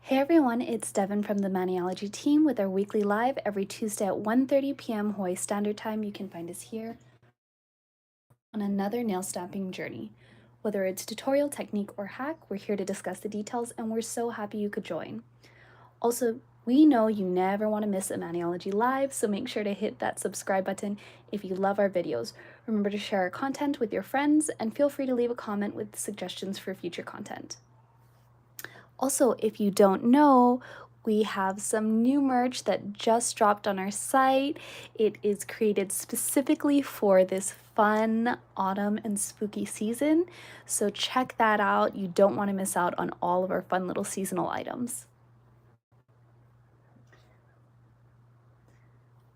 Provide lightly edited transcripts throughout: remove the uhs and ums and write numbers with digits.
Hey everyone, it's Devin from the Maniology team with our weekly live every Tuesday at 1:30 p.m. Hawaii Standard Time. You can find us here on another nail stamping journey. Whether it's tutorial, technique, or hack, we're here to discuss the details and we're so happy you could join. Also, we know you never want to miss a Maniology live, so make sure to hit that subscribe button if you love our videos. Remember to share our content with your friends and feel free to leave a comment with suggestions for future content. Also, if you don't know, we have some new merch that just dropped on our site. It is created specifically for this fun autumn and spooky season. So check that out. You don't want to miss out on all of our fun little seasonal items.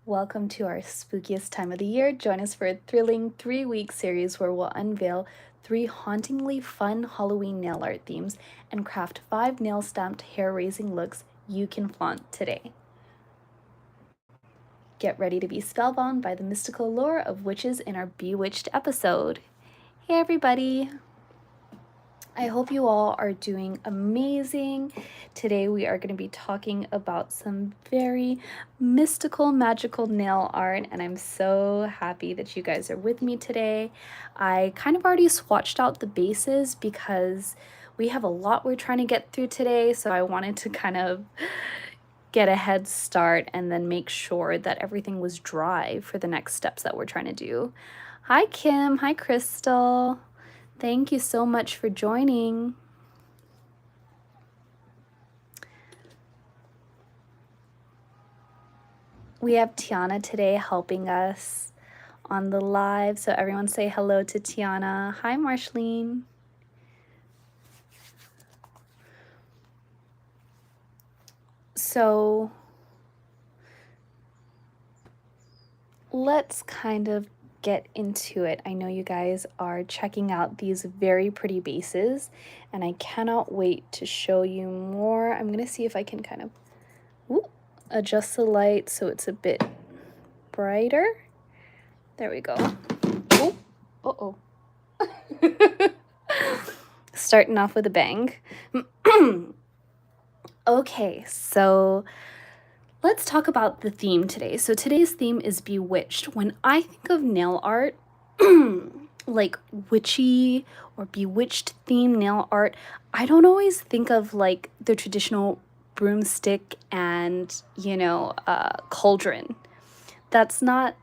Welcome to our spookiest time of the year. Join us for a thrilling 3-week series where we'll unveil 3 hauntingly fun Halloween nail art themes and craft 5 nail stamped hair-raising looks you can flaunt today. Get ready to be spellbound by the mystical lore of witches in our Bewitched episode. Hey everybody! I hope you all are doing amazing. Today we are going to be talking about some very mystical, magical nail art, and I'm so happy that you guys are with me today. I kind of already swatched out the bases because we have a lot we're trying to get through today, so I wanted to kind of get a head start and then make sure that everything was dry for the next steps that we're trying to do. Hi Kim, hi Crystal. Thank you so much for joining. We have Tiana today helping us on the live, so everyone say hello to Tiana. Hi, Marceline. So let's kind of get into it. I know you guys are checking out these very pretty bases and I cannot wait to show you more. I'm gonna see if I can kind of adjust the light so it's a bit brighter. There we go. Oh, starting off with a bang. Okay, so let's talk about the theme today. So today's theme is Bewitched. When I think of nail art, like witchy or bewitched theme nail art, I don't always think of like the traditional broomstick and, cauldron. That's not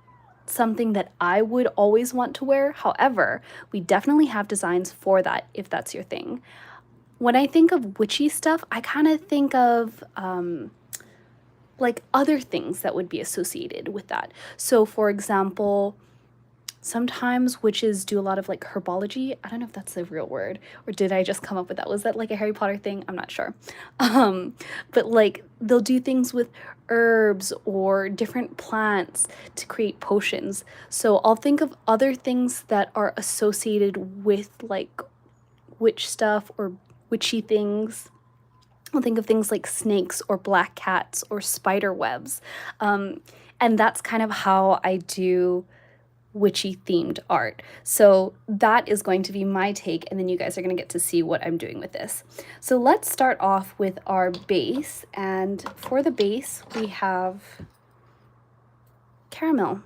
something that I would always want to wear. However, we definitely have designs for that if that's your thing. When I think of witchy stuff, I kind of think of like other things that would be associated with that. So for example, sometimes witches do a lot of like herbology. I don't know if that's a real word or did I just come up with that? Was that like a Harry Potter thing? I'm not sure. But like they'll do things with herbs or different plants to create potions. So I'll think of other things that are associated with like witch stuff or witchy things. I'll think of things like snakes or black cats or spider webs. And that's kind of how I do witchy themed art. So that is going to be my take, and then you guys are going to get to see what I'm doing with this. So let's start off with our base, and for the base we have Caramel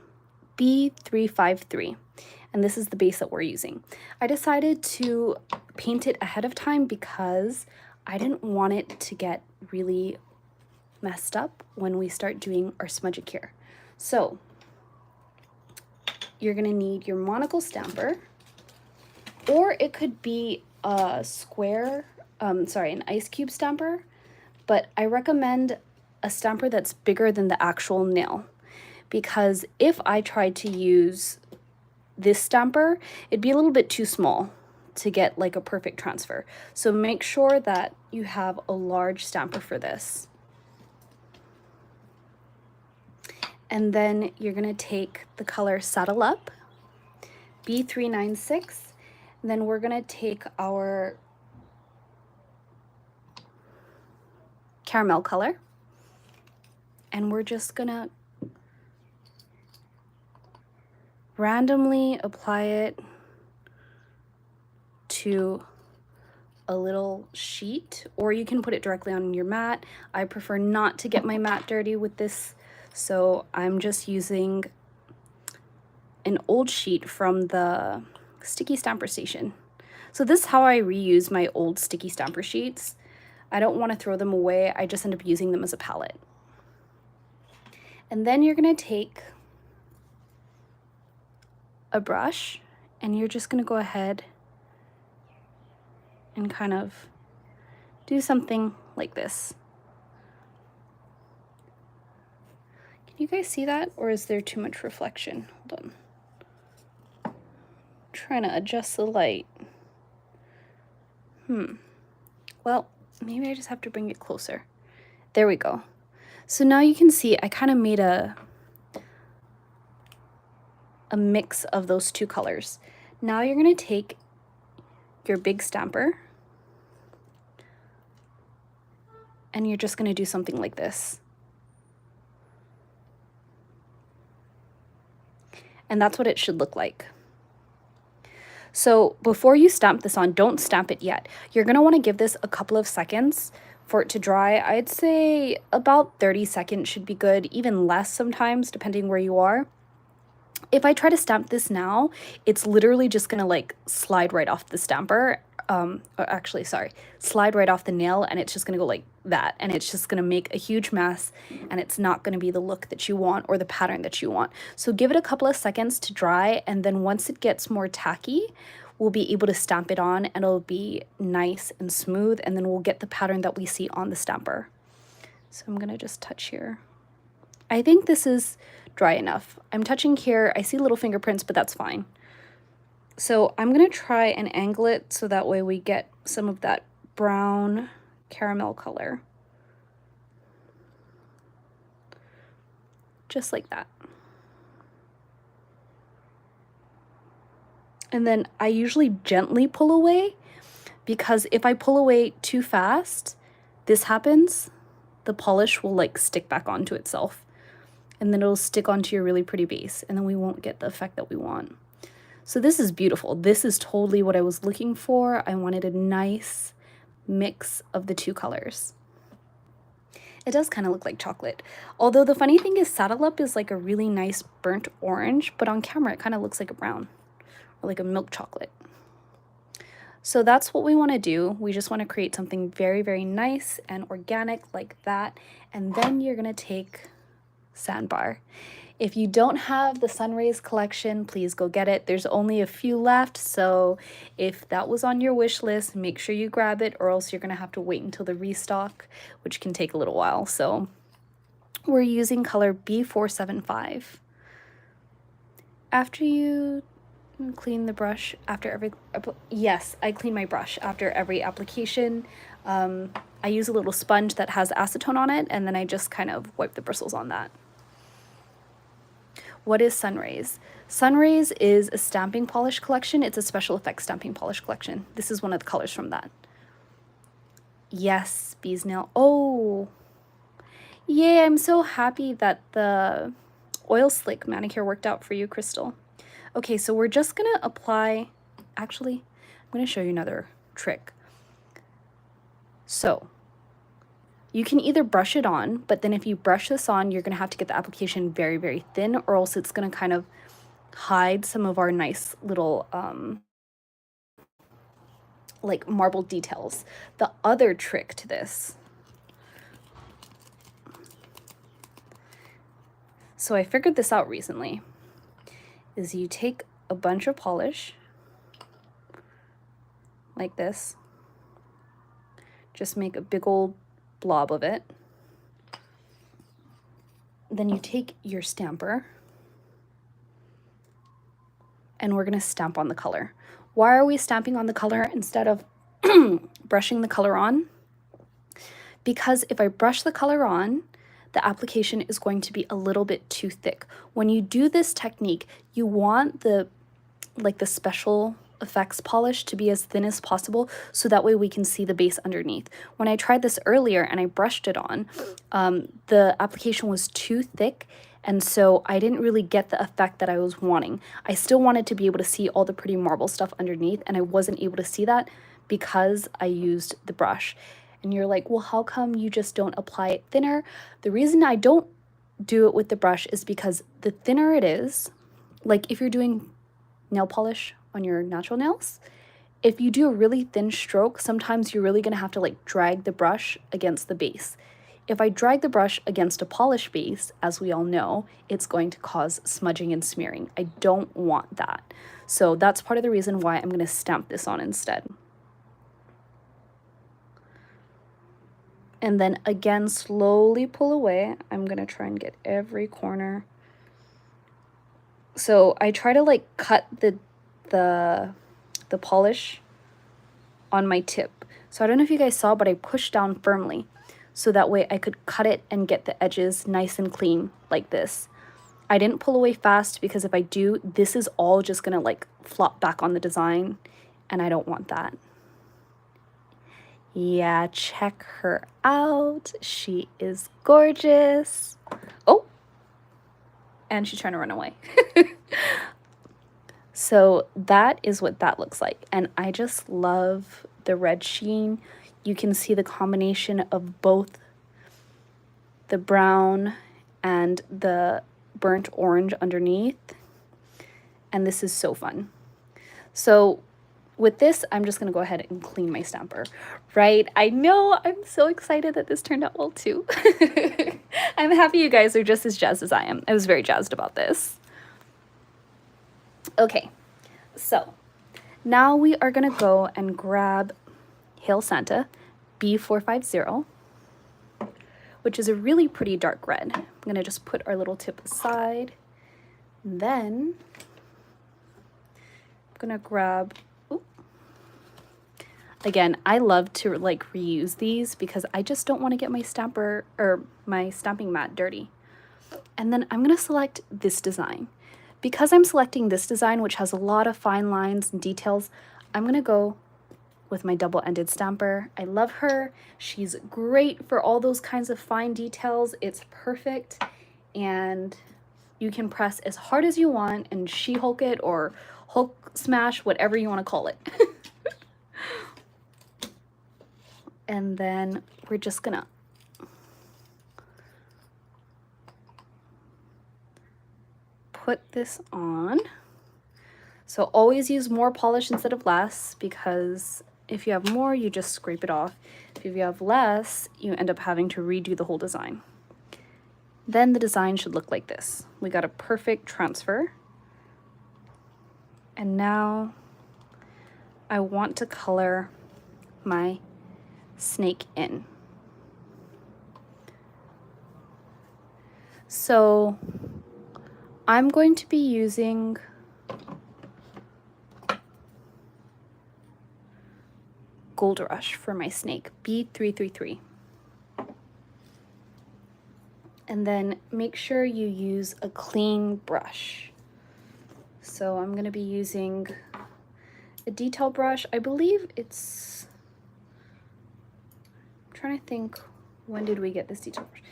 B353, and this is the base that we're using. I decided to paint it ahead of time because I didn't want it to get really messed up when we start doing our smudge cure. So you're gonna need your monocle stamper, or it could be a square, an ice cube stamper, but I recommend a stamper that's bigger than the actual nail, because if I tried to use this stamper, it'd be a little bit too small to get like a perfect transfer. So make sure that you have a large stamper for this. And then you're gonna take the color Saddle Up, B396, and then we're gonna take our caramel color, and we're just gonna randomly apply it to a little sheet, or you can put it directly on your mat. I prefer not to get my mat dirty with this, so I'm just using an old sheet from the sticky stamper station. So this is how I reuse my old sticky stamper sheets. I don't want to throw them away, I just end up using them as a palette. And then you're going to take a brush and you're just going to go ahead and kind of do something like this. Can you guys see that, or is there too much reflection? Hold on. I'm trying to adjust the light. Well, maybe I just have to bring it closer. There we go. So now you can see I kind of made a mix of those two colors. Now you're going to take your big stamper and you're just going to do something like this. And that's what it should look like. So before you stamp this on, don't stamp it yet. You're going to want to give this a couple of seconds for it to dry. I'd say about 30 seconds should be good, even less sometimes, depending where you are. If I try to stamp this now, it's literally just going to like slide right off the stamper. Slide right off the nail, and it's just going to go like that. And it's just going to make a huge mess, and it's not going to be the look that you want or the pattern that you want. So give it a couple of seconds to dry, and then once it gets more tacky, we'll be able to stamp it on, and it'll be nice and smooth, and then we'll get the pattern that we see on the stamper. So I'm going to just touch here. I think this is dry enough. I'm touching here. I see little fingerprints, but that's fine. So I'm going to try and angle it so that way we get some of that brown caramel color. Just like that. And then I usually gently pull away, because if I pull away too fast, this happens, the polish will like stick back onto itself, and then it'll stick onto your really pretty base, and then we won't get the effect that we want. So this is beautiful. This is totally what I was looking for. I wanted a nice mix of the two colors. It does kind of look like chocolate. Although the funny thing is Saddle Up is like a really nice burnt orange, but on camera it kind of looks like a brown or like a milk chocolate. So that's what we want to do. We just want to create something very, very nice and organic like that. And then you're going to take Sandbar. If you don't have the Sunrays collection, please go get it. There's only a few left, so if that was on your wish list, make sure you grab it, or else you're going to have to wait until the restock, which can take a little while. So we're using color B475. After you clean the brush after every, yes, I clean my brush after every application. I use a little sponge that has acetone on it, and then I just kind of wipe the bristles on that. What is Sunrays? Sunrays is a stamping polish collection. It's a special effects stamping polish collection. This is one of the colors from that. Yes, Bee's Nail. Oh, yay, I'm so happy that the oil slick manicure worked out for you, Crystal. Okay, so we're just going to apply, actually, I'm going to show you another trick. So you can either brush it on, but then if you brush this on, you're going to have to get the application very, very thin, or else it's going to kind of hide some of our nice little like marble details. The other trick to this, so I figured this out recently, is you take a bunch of polish like this, just make a big old blob of it. Then you take your stamper and we're going to stamp on the color. Why are we stamping on the color instead of brushing the color on? Because if I brush the color on, the application is going to be a little bit too thick. When you do this technique, you want the special effects polish to be as thin as possible, so that way we can see the base underneath. When I tried this earlier and I brushed it on, the application was too thick, and so I didn't really get the effect that I was wanting. I still wanted to be able to see all the pretty marble stuff underneath, and I wasn't able to see that because I used the brush. And you're like, well, how come you just don't apply it thinner? The reason I don't do it with the brush is because the thinner it is, like if you're doing nail polish on your natural nails, if you do a really thin stroke, sometimes you're really going to have to like drag the brush against the base. If I drag the brush against a polished base, as we all know, it's going to cause smudging and smearing. I don't want that. So that's part of the reason why I'm going to stamp this on instead. And then again, slowly pull away. I'm going to try and get every corner. So I try to like cut the polish on my tip. So I don't know if you guys saw, but I pushed down firmly so that way I could cut it and get the edges nice and clean like this. I didn't pull away fast because if I do, this is all just gonna like flop back on the design and I don't want that. Yeah, check her out. She is gorgeous. Oh, and she's trying to run away. So that is what that looks like. And I just love the red sheen. You can see the combination of both the brown and the burnt orange underneath. And this is so fun. So with this, I'm just going to go ahead and clean my stamper, right? I know, I'm so excited that this turned out well too. I'm happy you guys are just as jazzed as I am. I was very jazzed about this. Okay, so now we are going to go and grab Hail Santa B450, which is a really pretty dark red. I'm going to just put our little tip aside. And then I'm going to grab, again, I love to like reuse these because I just don't want to get my stamper or my stamping mat dirty. And then I'm going to select this design. Because I'm selecting this design, which has a lot of fine lines and details, I'm going to go with my double-ended stamper. I love her. She's great for all those kinds of fine details. It's perfect. And you can press as hard as you want and She-Hulk it or Hulk smash, whatever you want to call it. And then we're just gonna put this on. So always use more polish instead of less, because if you have more, you just scrape it off. If you have less, you end up having to redo the whole design. Then the design should look like this. We got a perfect transfer. And now I want to color my snake in. So I'm going to be using Gold Rush for my snake, B333. And then make sure you use a clean brush. So I'm going to be using a detail brush. I believe it's, I'm trying to think, when did we get this detail brush?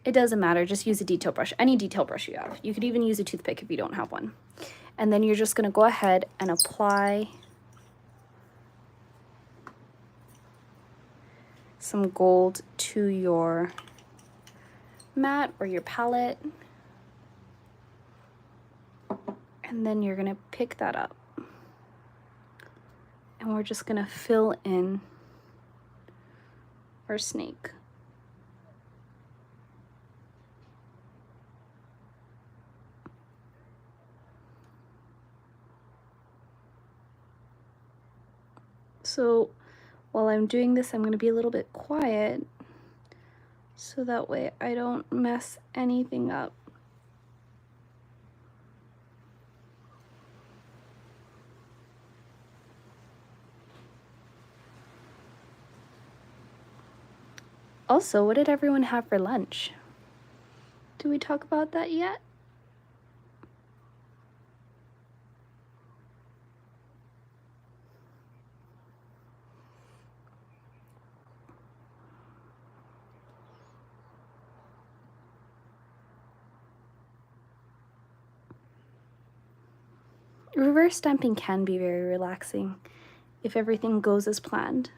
It doesn't matter, just use a detail brush, any detail brush you have. You could even use a toothpick if you don't have one. And then you're just going to go ahead and apply some gold to your mat or your palette. And then you're going to pick that up. And we're just going to fill in our snake. So while I'm doing this, I'm going to be a little bit quiet so that way I don't mess anything up. Also, what did everyone have for lunch? Did we talk about that yet? Reverse stamping can be very relaxing. if everything goes as planned.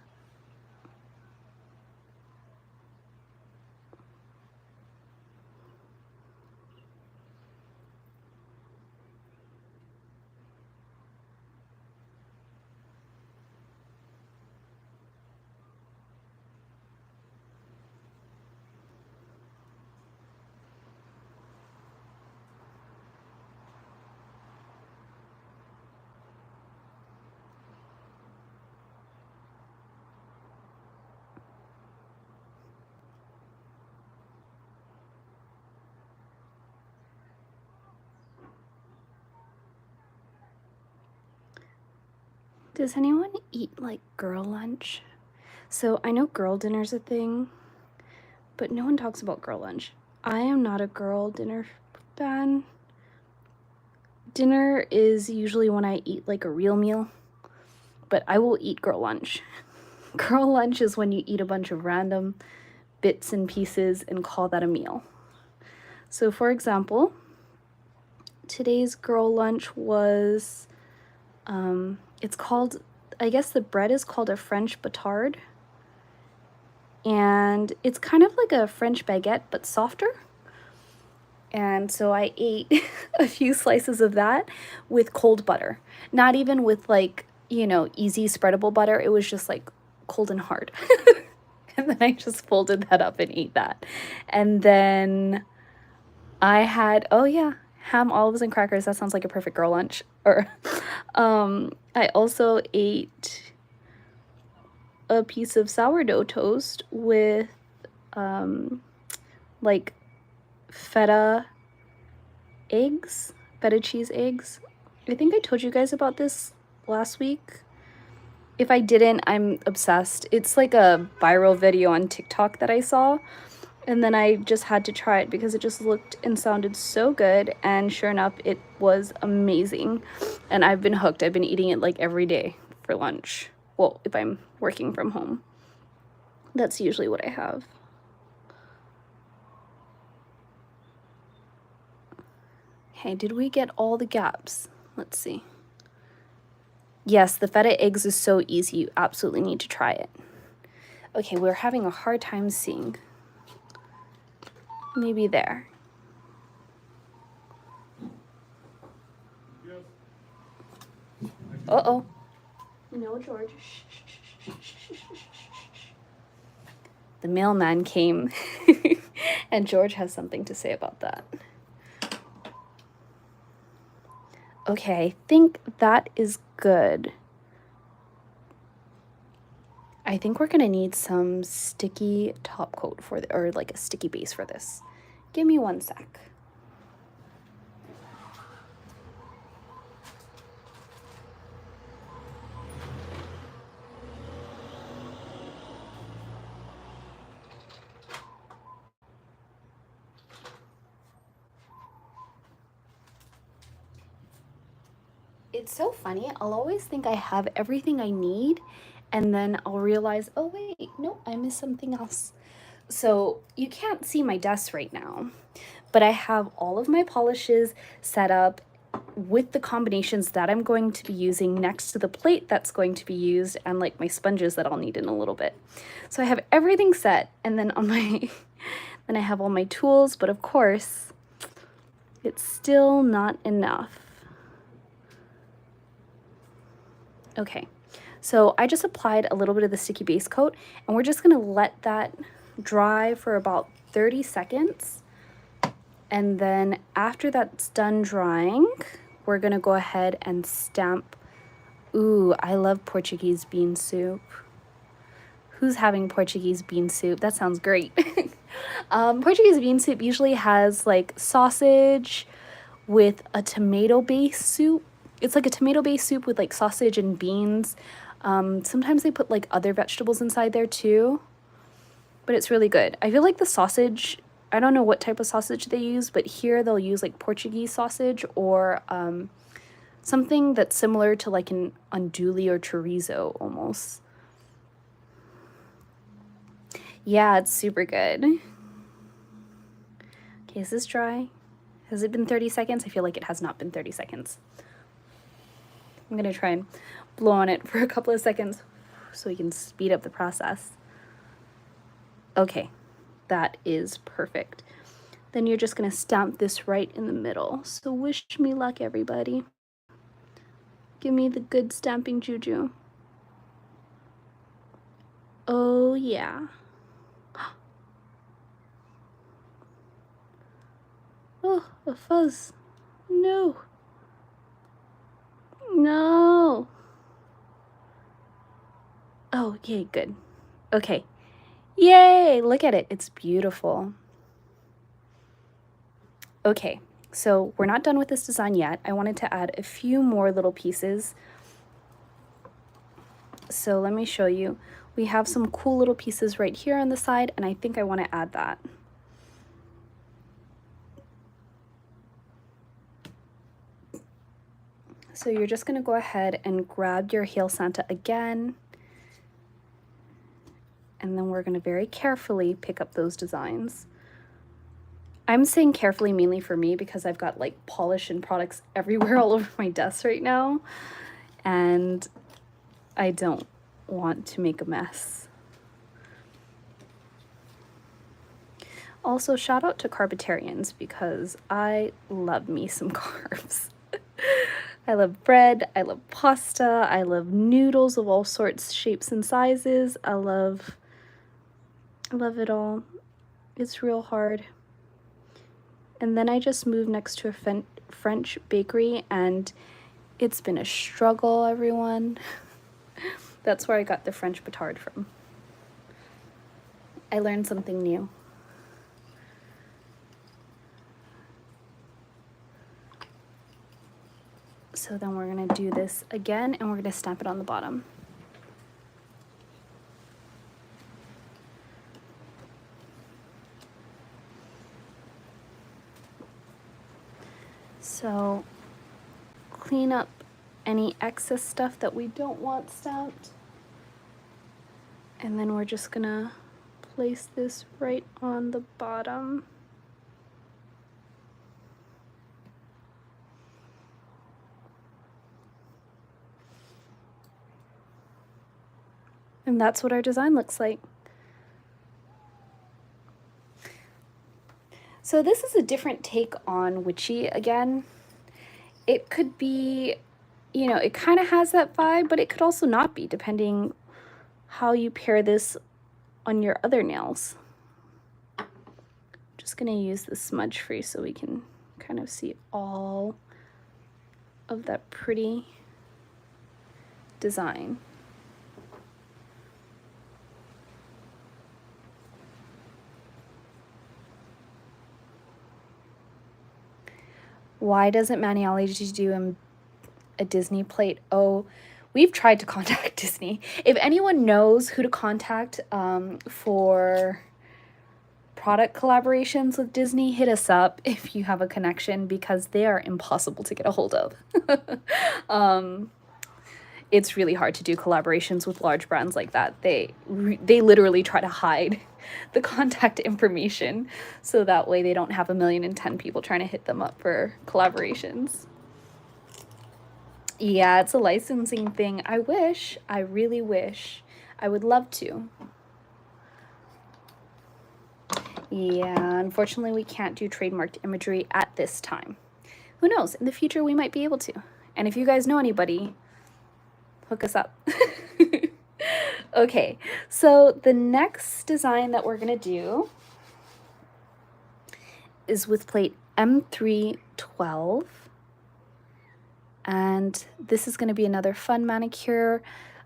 Does anyone eat like girl lunch? So I know girl dinner's a thing, but no one talks about girl lunch. I am not a girl dinner fan. Dinner is usually when I eat like a real meal, but I will eat girl lunch. Girl lunch is when you eat a bunch of random bits and pieces and call that a meal. So for example, today's girl lunch was, it's called, I guess the bread is called a French batard. And it's kind of like a French baguette, but softer. And so I ate a few slices of that with cold butter. Not even with like, you know, easy spreadable butter. It was just like cold and hard. And then I just folded that up and ate that. And then I had, oh yeah, ham, olives, and crackers. That sounds like a perfect girl lunch. Or I also ate a piece of sourdough toast with like feta eggs, feta cheese eggs. I think I told you guys about this last week. If I didn't, I'm obsessed. It's like a viral video on TikTok that I saw, and then I just had to try it because it just looked and sounded so good, and sure enough, it was amazing. And I've been hooked. I've been eating it like every day for lunch. Well, if I'm working from home. That's usually what I have. Okay, did we get all the gaps? Let's see. Yes, the feta eggs is so easy. You absolutely need to try it. Okay, we're having a hard time seeing. Maybe there. Uh-oh. No, George. The mailman came, and George has something to say about that. Okay, I think that is good. I think we're gonna need some sticky top coat for the, or like a sticky base for this. Give me 1 sec. It's so funny. I'll always think I have everything I need, and then I'll realize, oh wait, no, I missed something else. So you can't see my desk right now, but I have all of my polishes set up with the combinations that I'm going to be using next to the plate that's going to be used, and like my sponges that I'll need in a little bit. So I have everything set, and then on my, then I have all my tools, but of course, it's still not enough. Okay, so I just applied a little bit of the sticky base coat, and we're just gonna let that dry for about 30 seconds. And then after that's done drying, we're gonna go ahead and stamp. Ooh, I love Portuguese bean soup. Who's having Portuguese bean soup? That sounds great. Portuguese bean soup usually has like sausage with a tomato-based soup. It's like a tomato-based soup with like sausage and beans. Sometimes they put like other vegetables inside there too, but it's really good. I feel like the sausage, I don't know what type of sausage they use, but here they'll use like Portuguese sausage or something that's similar to like an andouille or chorizo almost. Yeah, it's super good. Okay, is this dry? Has it been 30 seconds? I feel like it has not been 30 seconds. I'm gonna try and blow on it for a couple of seconds so we can speed up the process. Okay, that is perfect. Then you're just gonna stamp this right in the middle. So wish me luck, everybody. Give me the good stamping juju. Oh yeah. Oh, a fuzz. No. No. Oh, yay, good. Okay. Yay, look at it. It's beautiful. Okay, so we're not done with this design yet. I wanted to add a few more little pieces. So let me show you. We have some cool little pieces right here on the side, and I think I want to add that. So you're just going to go ahead and grab your Hail Santa again, and then we're going to very carefully pick up those designs. I'm saying carefully mainly for me because I've got like polish and products everywhere all over my desk right now, and I don't want to make a mess. Also, shout out to Carbitarians because I love me some carbs. I love bread, I love pasta, I love noodles of all sorts, shapes and sizes. I love it all. It's real hard. And then I just moved next to a French bakery, and it's been a struggle, everyone. That's where I got the French batard from. I learned something new. So then we're gonna do this again, and we're gonna stamp it on the bottom. So clean up any excess stuff that we don't want stamped. And then we're just gonna place this right on the bottom. And that's what our design looks like. So this is a different take on witchy again. It could be, you know, it kind of has that vibe, but it could also not be, depending how you pair this on your other nails. Just gonna use the smudge free so we can kind of see all of that pretty design. Why doesn't Maniology do a Disney plate? Oh, we've tried to contact Disney. If anyone knows who to contact for product collaborations with Disney, hit us up if you have a connection, because they are impossible to get a hold of. It's really hard to do collaborations with large brands like that. They literally try to hide the contact information so that way they don't have 1,010,000 people trying to hit them up for collaborations. Yeah, it's a licensing thing. I wish, I really wish. I would love to. Yeah, unfortunately we can't do trademarked imagery at this time. Who knows, in the future we might be able to. And if you guys know anybody, hook us up. Okay, so the next design that we're gonna do is with plate M312. And this is gonna be another fun manicure.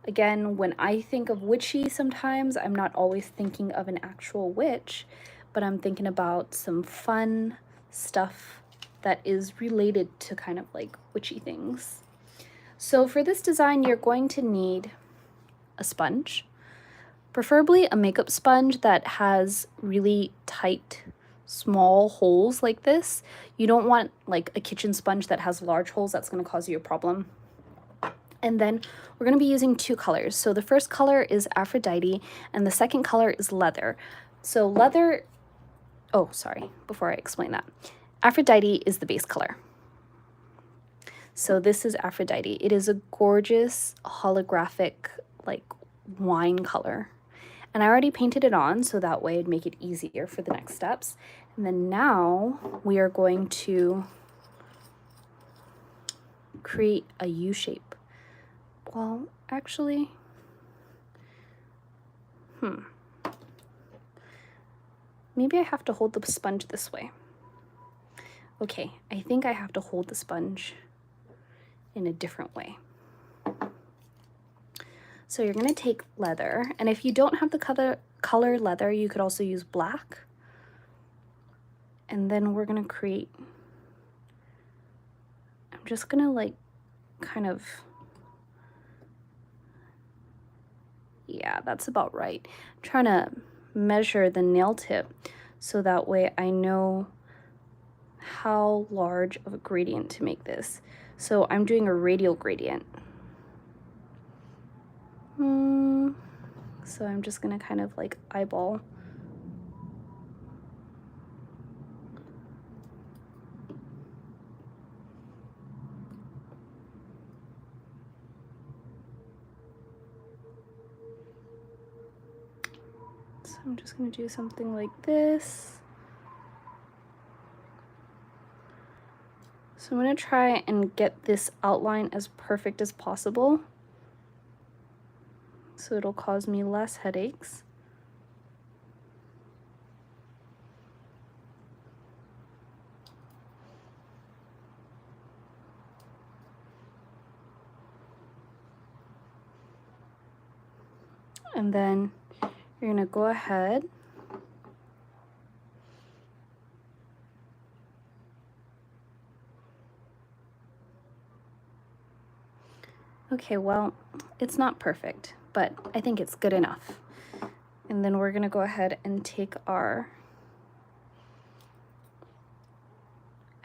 Again, when I think of witchy sometimes, I'm not always thinking of an actual witch, but I'm thinking about some fun stuff that is related to kind of like witchy things. So for this design, you're going to need a sponge, preferably a makeup sponge that has really tight, small holes like this. You don't want like a kitchen sponge that has large holes. That's going to cause you a problem. And then we're going to be using two colors. So the first color is Aphrodite, and the second color is leather. So leather, oh, sorry, before I explain that. Aphrodite is the base color. So this is Aphrodite. It is a gorgeous holographic like wine color. And I already painted it on so that way it'd make it easier for the next steps. And then now we are going to create a U shape. Well, actually, maybe I have to hold the sponge this way. Okay, I think I have to hold the sponge in a different way. So you're gonna take leather, and if you don't have the color leather, you could also use black. And then we're gonna create, I'm just gonna like kind of, yeah, that's about right. I'm trying to measure the nail tip so that way I know how large of a gradient to make this. So I'm doing a radial gradient. So I'm just gonna kind of like eyeball. So I'm just gonna do something like this. So I'm gonna try and get this outline as perfect as possible, so it'll cause me less headaches. And then you're gonna go ahead okay, well, it's not perfect, but I think it's good enough. And then we're gonna go ahead and take our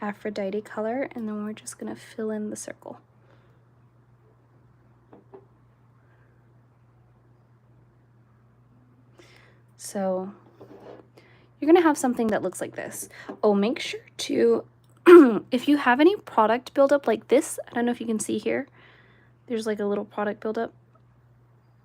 Aphrodite color, and then we're just gonna fill in the circle. So you're gonna have something that looks like this. Oh, make sure to, if you have any product buildup like this, I don't know if you can see here, there's like a little product buildup,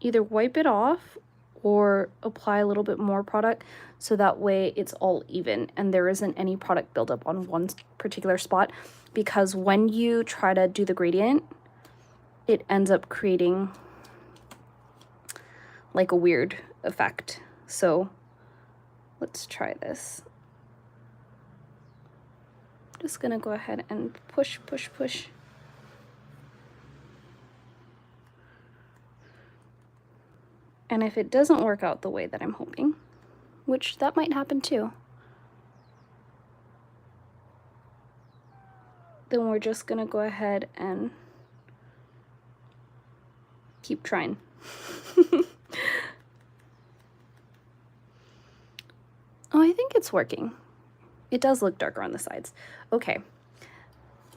either wipe it off or apply a little bit more product so that way it's all even and there isn't any product buildup on one particular spot, because when you try to do the gradient, it ends up creating like a weird effect. So let's try this. Just gonna go ahead and push, push, push. And if it doesn't work out the way that I'm hoping, which that might happen too, then we're just gonna go ahead and keep trying. Oh, I think it's working. It does look darker on the sides. Okay,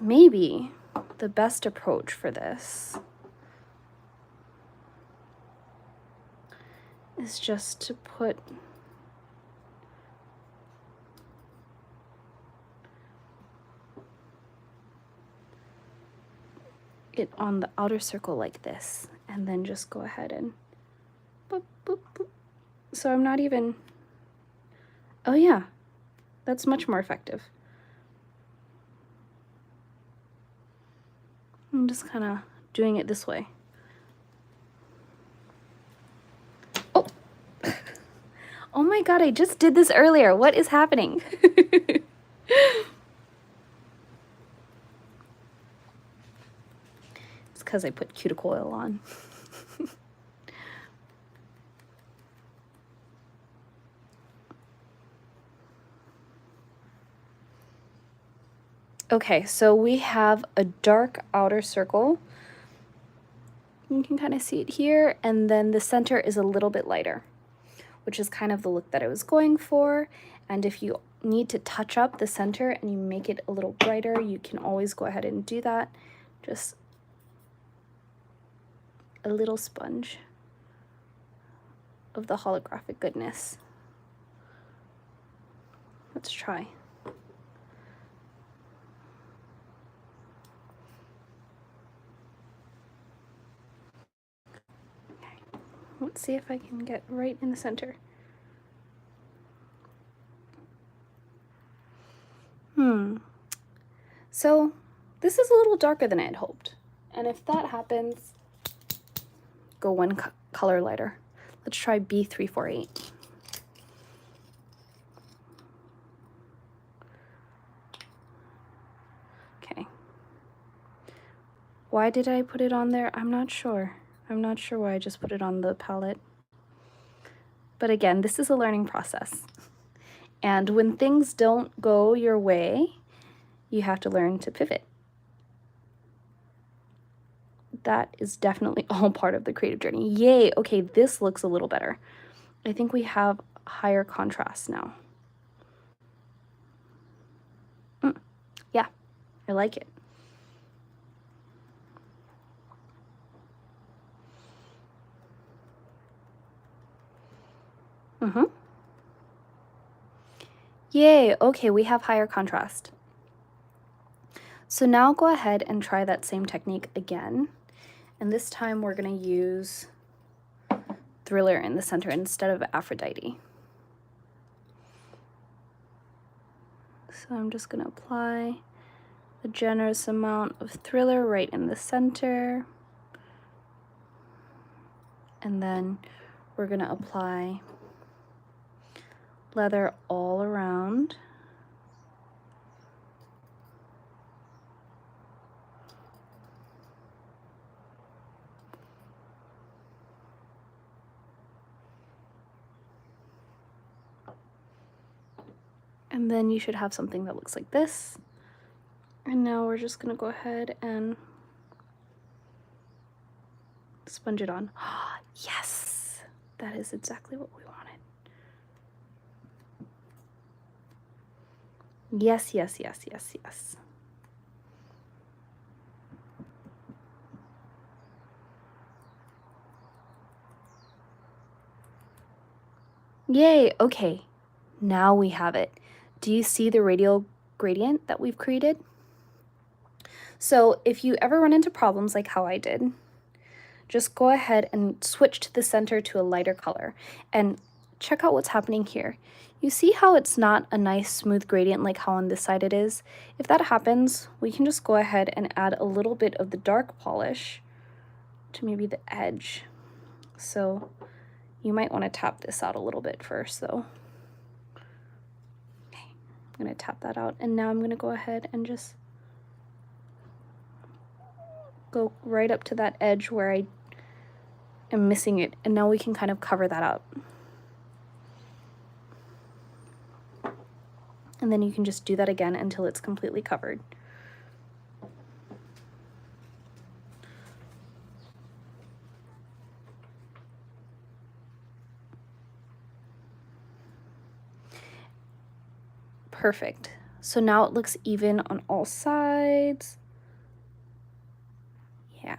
maybe the best approach for this is just to put it on the outer circle like this, and then just go ahead and boop, boop, boop. So I'm not even, oh yeah, that's much more effective. I'm just kind of doing it this way. Oh, oh my God, I just did this earlier. What is happening? It's because I put cuticle oil on. Okay, so we have a dark outer circle. You can kind of see it here, and then the center is a little bit lighter, which is kind of the look that I was going for. And if you need to touch up the center and you make it a little brighter, you can always go ahead and do that. Just a little sponge of the holographic goodness. Let's try. Let's see if I can get right in the center. So this is a little darker than I had hoped. And if that happens, go one color lighter. Let's try B348. Okay. Why did I put it on there? I'm not sure. I'm not sure why I just put it on the palette. But again, this is a learning process. And when things don't go your way, you have to learn to pivot. That is definitely all part of the creative journey. Yay, okay, this looks a little better. I think we have higher contrast now. Yeah, I like it. Yay, okay, we have higher contrast. So now go ahead and try that same technique again. And this time we're gonna use Thriller in the center instead of Aphrodite. So I'm just gonna apply a generous amount of Thriller right in the center. And then we're gonna apply leather all around. And then you should have something that looks like this. And now we're just gonna go ahead and sponge it on. Yes, that is exactly what we wanted. Yes, yes, yes, yes, yes. Yay, okay, now we have it. Do you see the radial gradient that we've created? So if you ever run into problems like how I did, just go ahead and switch to the center to a lighter color and check out what's happening here. You see how it's not a nice smooth gradient like how on this side it is? If that happens, we can just go ahead and add a little bit of the dark polish to maybe the edge. So you might want to tap this out a little bit first though. Okay, I'm going to tap that out, and now I'm going to go ahead and just go right up to that edge where I am missing it, and now we can kind of cover that up. And then you can just do that again until it's completely covered. Perfect. So now it looks even on all sides. Yeah,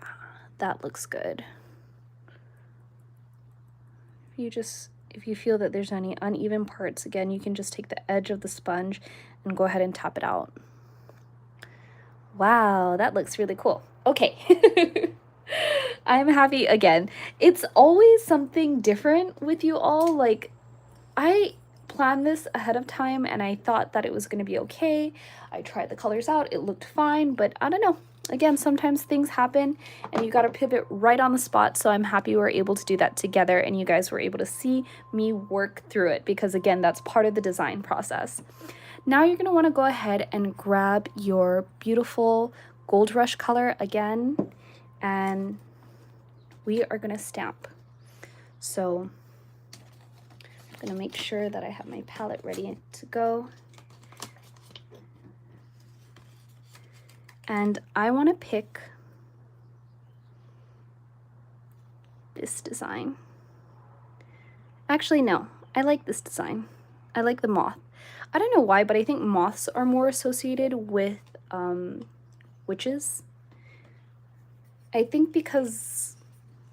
that looks good. If you feel that there's any uneven parts, again, you can just take the edge of the sponge and go ahead and tap it out. Wow, that looks really cool. Okay. I'm happy again. It's always something different with you all. Like, I planned this ahead of time and I thought that it was going to be okay. I tried the colors out, it looked fine, but I don't know. Again, sometimes things happen and you got to pivot right on the spot. So I'm happy we're able to do that together and you guys were able to see me work through it, because again, that's part of the design process. Now you're going to want to go ahead and grab your beautiful Gold Rush color again, and we are going to stamp. So I'm going to make sure that I have my palette ready to go. And I want to pick this design. Actually, no, I like this design. I like the moth. I don't know why, but I think moths are more associated with witches. I think because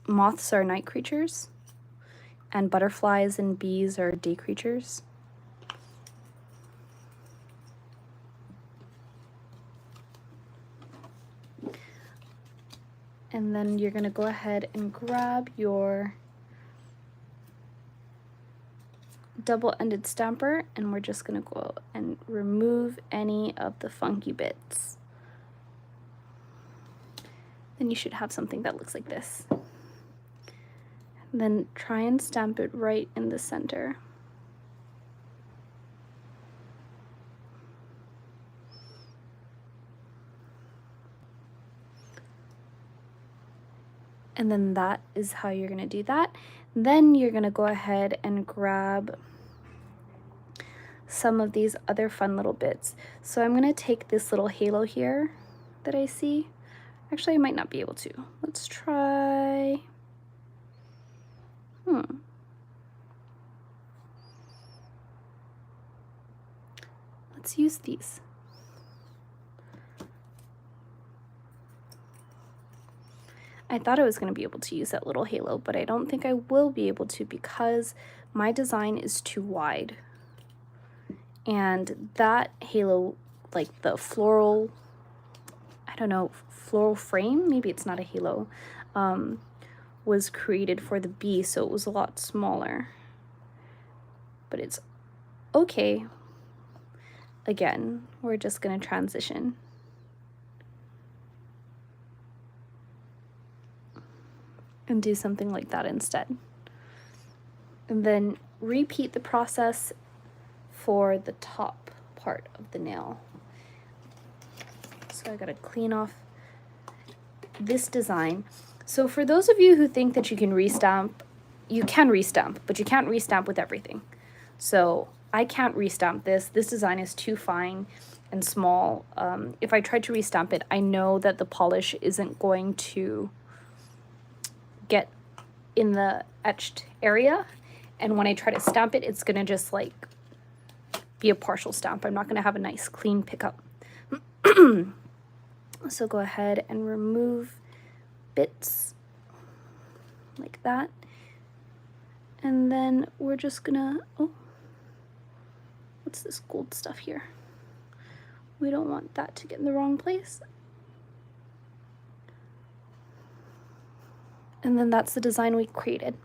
moths are night creatures and butterflies and bees are day creatures. And then you're going to go ahead and grab your double-ended stamper, and we're just gonna go and remove any of the funky bits. Then you should have something that looks like this. And then try and stamp it right in the center. And then that is how you're gonna do that. Then you're gonna go ahead and grab some of these other fun little bits. So I'm gonna take this little halo here that I see. Actually, I might not be able to. Let's try, let's use these. I thought I was going to be able to use that little halo, but I don't think I will be able to because my design is too wide. And that halo, like the floral, I don't know, floral frame, maybe it's not a halo, was created for the bee, so it was a lot smaller. But it's okay. Again, we're just going to transition. And do something like that instead. And then repeat the process for the top part of the nail. So I gotta clean off this design. So for those of you who think that you can restamp, you can restamp, but you can't restamp with everything. So I can't restamp this. This design is too fine and small. If I tried to restamp it, I know that the polish isn't going to get in the etched area, and when I try to stamp it, it's gonna just like be a partial stamp. I'm not gonna have a nice clean pickup. So go ahead and remove bits like that, and then we're just gonna, oh, what's this gold stuff here? We don't want that to get in the wrong place. And then that's the design we created.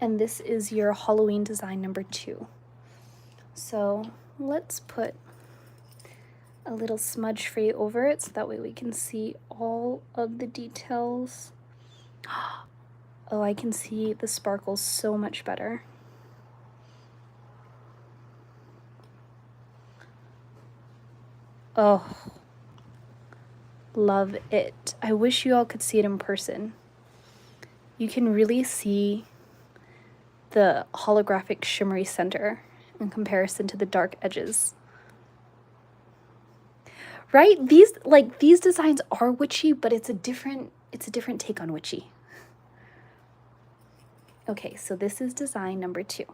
And this is your Halloween design number 2. So let's put a little smudge free over it so that way we can see all of the details. Oh, I can see the sparkles so much better. Oh, love it. I wish you all could see it in person. You can really see the holographic shimmery center in comparison to the dark edges. Right? These designs are witchy, but it's a different take on witchy. Okay, so this is design number 2.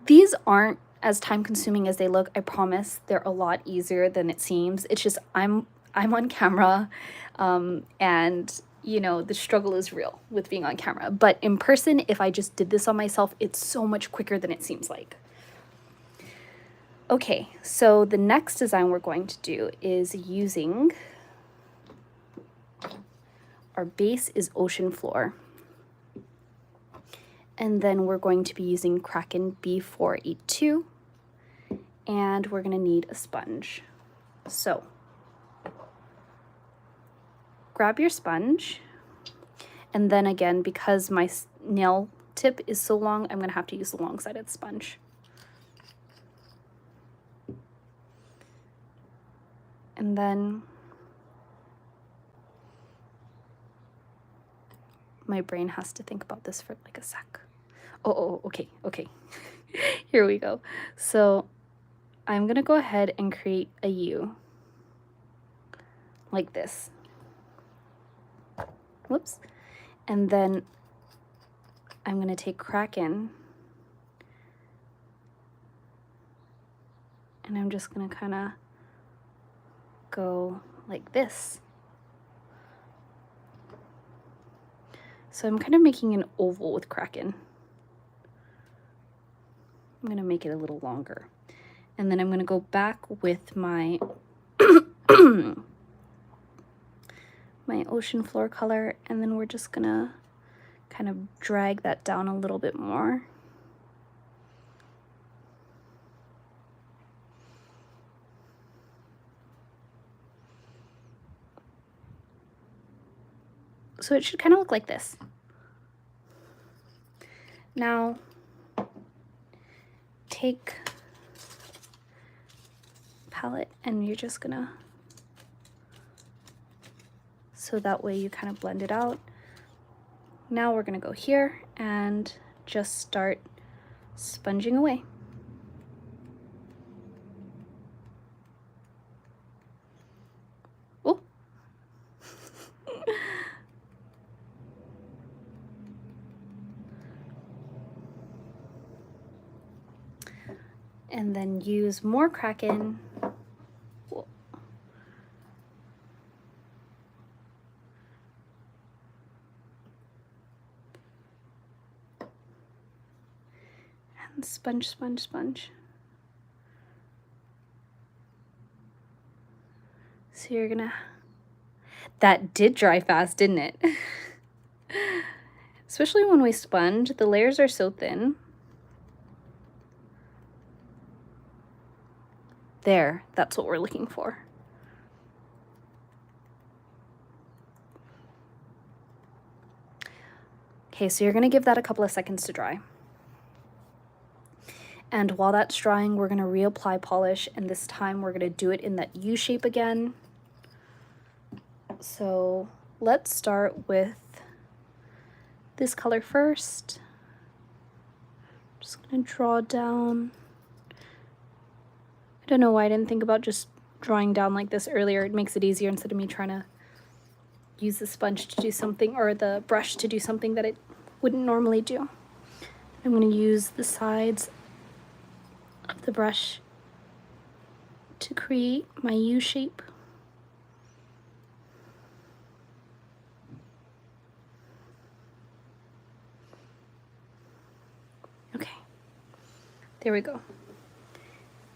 These aren't as time consuming as they look. I promise they're a lot easier than it seems. It's just I'm on camera, and you know, the struggle is real with being on camera. But in person, if I just did this on myself, it's so much quicker than it seems like. Okay, so the next design we're going to do is using, our base is ocean floor. And then we're going to be using Kraken B482, and we're gonna need a sponge. So grab your sponge, and then again, because my nail tip is so long, I'm gonna have to use the long-sided sponge. And then my brain has to think about this for like a sec. Oh, okay. Here we go. So I'm gonna go ahead and create a U like this. Whoops. And then I'm gonna take Kraken, and I'm just gonna kind of go like this. So I'm kind of making an oval with Kraken. I'm gonna make it a little longer. And then I'm gonna go back with my my ocean floor color, and then we're just gonna kind of drag that down a little bit more. So it should kind of look like this. Now, take palette and you're just gonna, so that way you kind of blend it out. Now we're gonna go here and just start sponging away. Oh. And then use more Kraken. Whoa. And sponge, sponge, sponge. So you're gonna, that did dry fast, didn't it? Especially when we sponge, the layers are so thin. There, that's what we're looking for. Okay, so you're gonna give that a couple of seconds to dry. And while that's drying, we're gonna reapply polish, and this time we're gonna do it in that U shape again. So let's start with this color first. Just gonna draw down. I don't know why I didn't think about just drawing down like this earlier. It makes it easier instead of me trying to use the sponge to do something, or the brush to do something that it wouldn't normally do. I'm going to use the sides of the brush to create my U shape. Okay, there we go.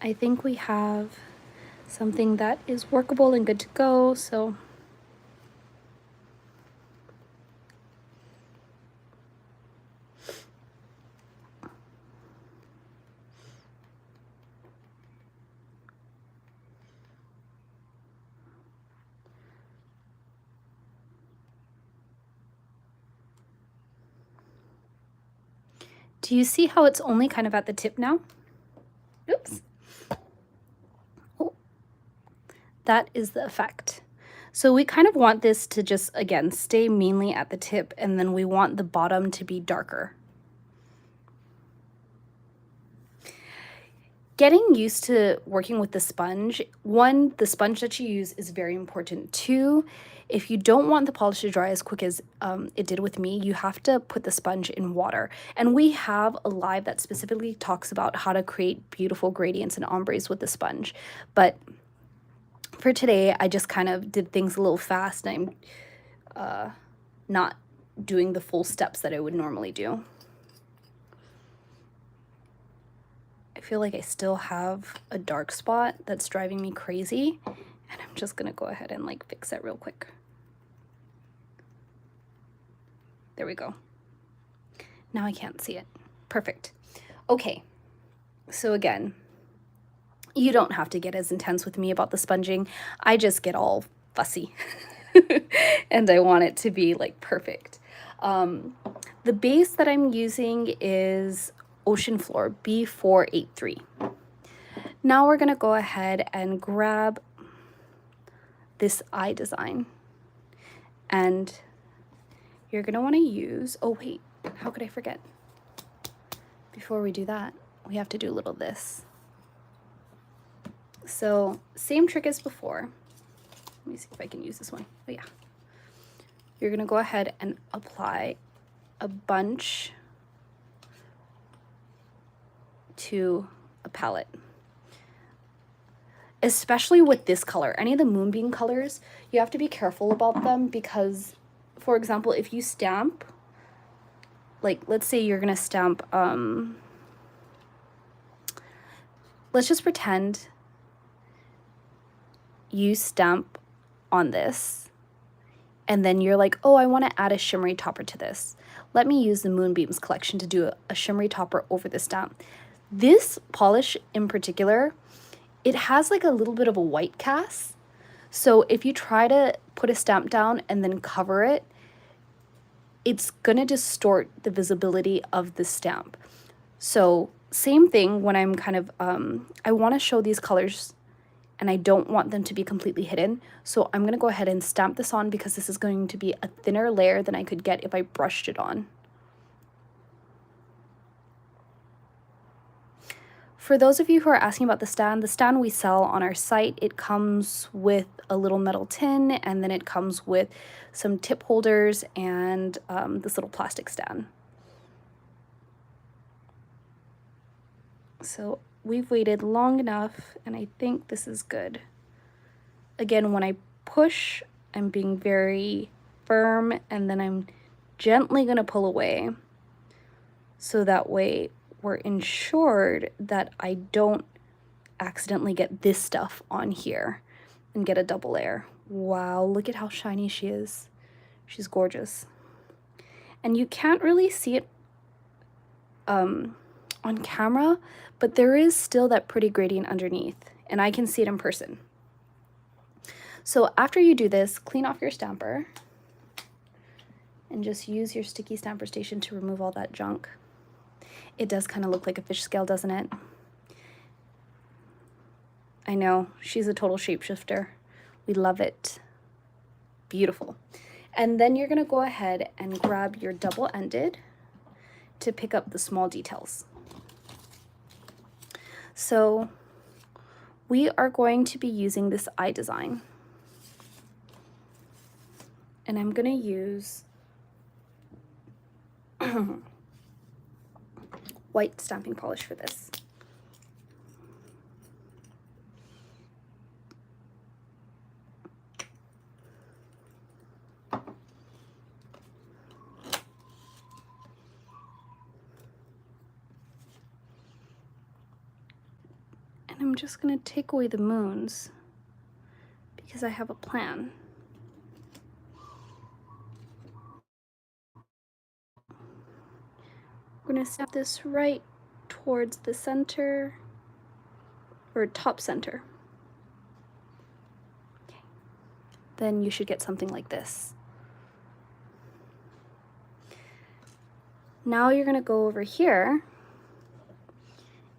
I think we have something that is workable and good to go, so do you see how it's only kind of at the tip now? Oops. Oh, that is the effect. So we kind of want this to just, again, stay mainly at the tip, and then we want the bottom to be darker. Getting used to working with the sponge, one, the sponge that you use is very important. Two, if you don't want the polish to dry as quick as it did with me, you have to put the sponge in water. And we have a live that specifically talks about how to create beautiful gradients and ombres with the sponge. But for today, I just kind of did things a little fast, and I'm not doing the full steps that I would normally do. I feel like I still have a dark spot that's driving me crazy, and I'm just gonna go ahead and like fix it real quick. There we go. Now I can't see it. Perfect. Okay, so again, you don't have to get as intense with me about the sponging. I just get all fussy and I want it to be like perfect. The base that I'm using is Ocean Floor B483. Now we're gonna go ahead and grab this eye design, and you're gonna wanna use, oh wait, how could I forget? Before we do that, we have to do a little this. So same trick as before. Let me see if I can use this one. Oh yeah. You're gonna go ahead and apply a bunch to a palette. Especially with this color, any of the moonbeam colors, you have to be careful about them because, for example, if you stamp, like let's say you're gonna stamp, let's just pretend you stamp on this, and then you're like, oh, I want to add a shimmery topper to this. Let me use the Moonbeams collection to do a shimmery topper over the stamp. This polish in particular, it has like a little bit of a white cast. So if you try to put a stamp down and then cover it, it's gonna distort the visibility of the stamp. So same thing when I'm kind of, I wanna show these colors and I don't want them to be completely hidden. So I'm gonna go ahead and stamp this on because this is going to be a thinner layer than I could get if I brushed it on. For those of you who are asking about the stand we sell on our site, it comes with a little metal tin, and then it comes with some tip holders and this little plastic stand. So we've waited long enough, and I think this is good. Again, when I push, I'm being very firm, and then I'm gently gonna pull away, so that way we're ensured that I don't accidentally get this stuff on here and get a double layer. Wow, look at how shiny she is. She's gorgeous. And you can't really see it on camera, but there is still that pretty gradient underneath, and I can see it in person. So after you do this, clean off your stamper and just use your sticky stamper station to remove all that junk. It does kind of look like a fish scale, doesn't it? I know, she's a total shapeshifter. We love it. Beautiful. And then you're gonna go ahead and grab your double-ended to pick up the small details. So we are going to be using this eye design. And I'm gonna use white stamping polish for this. And I'm just gonna take away the moons because I have a plan. We're gonna snap this right towards the center, or top center. Okay. Then you should get something like this. Now you're gonna go over here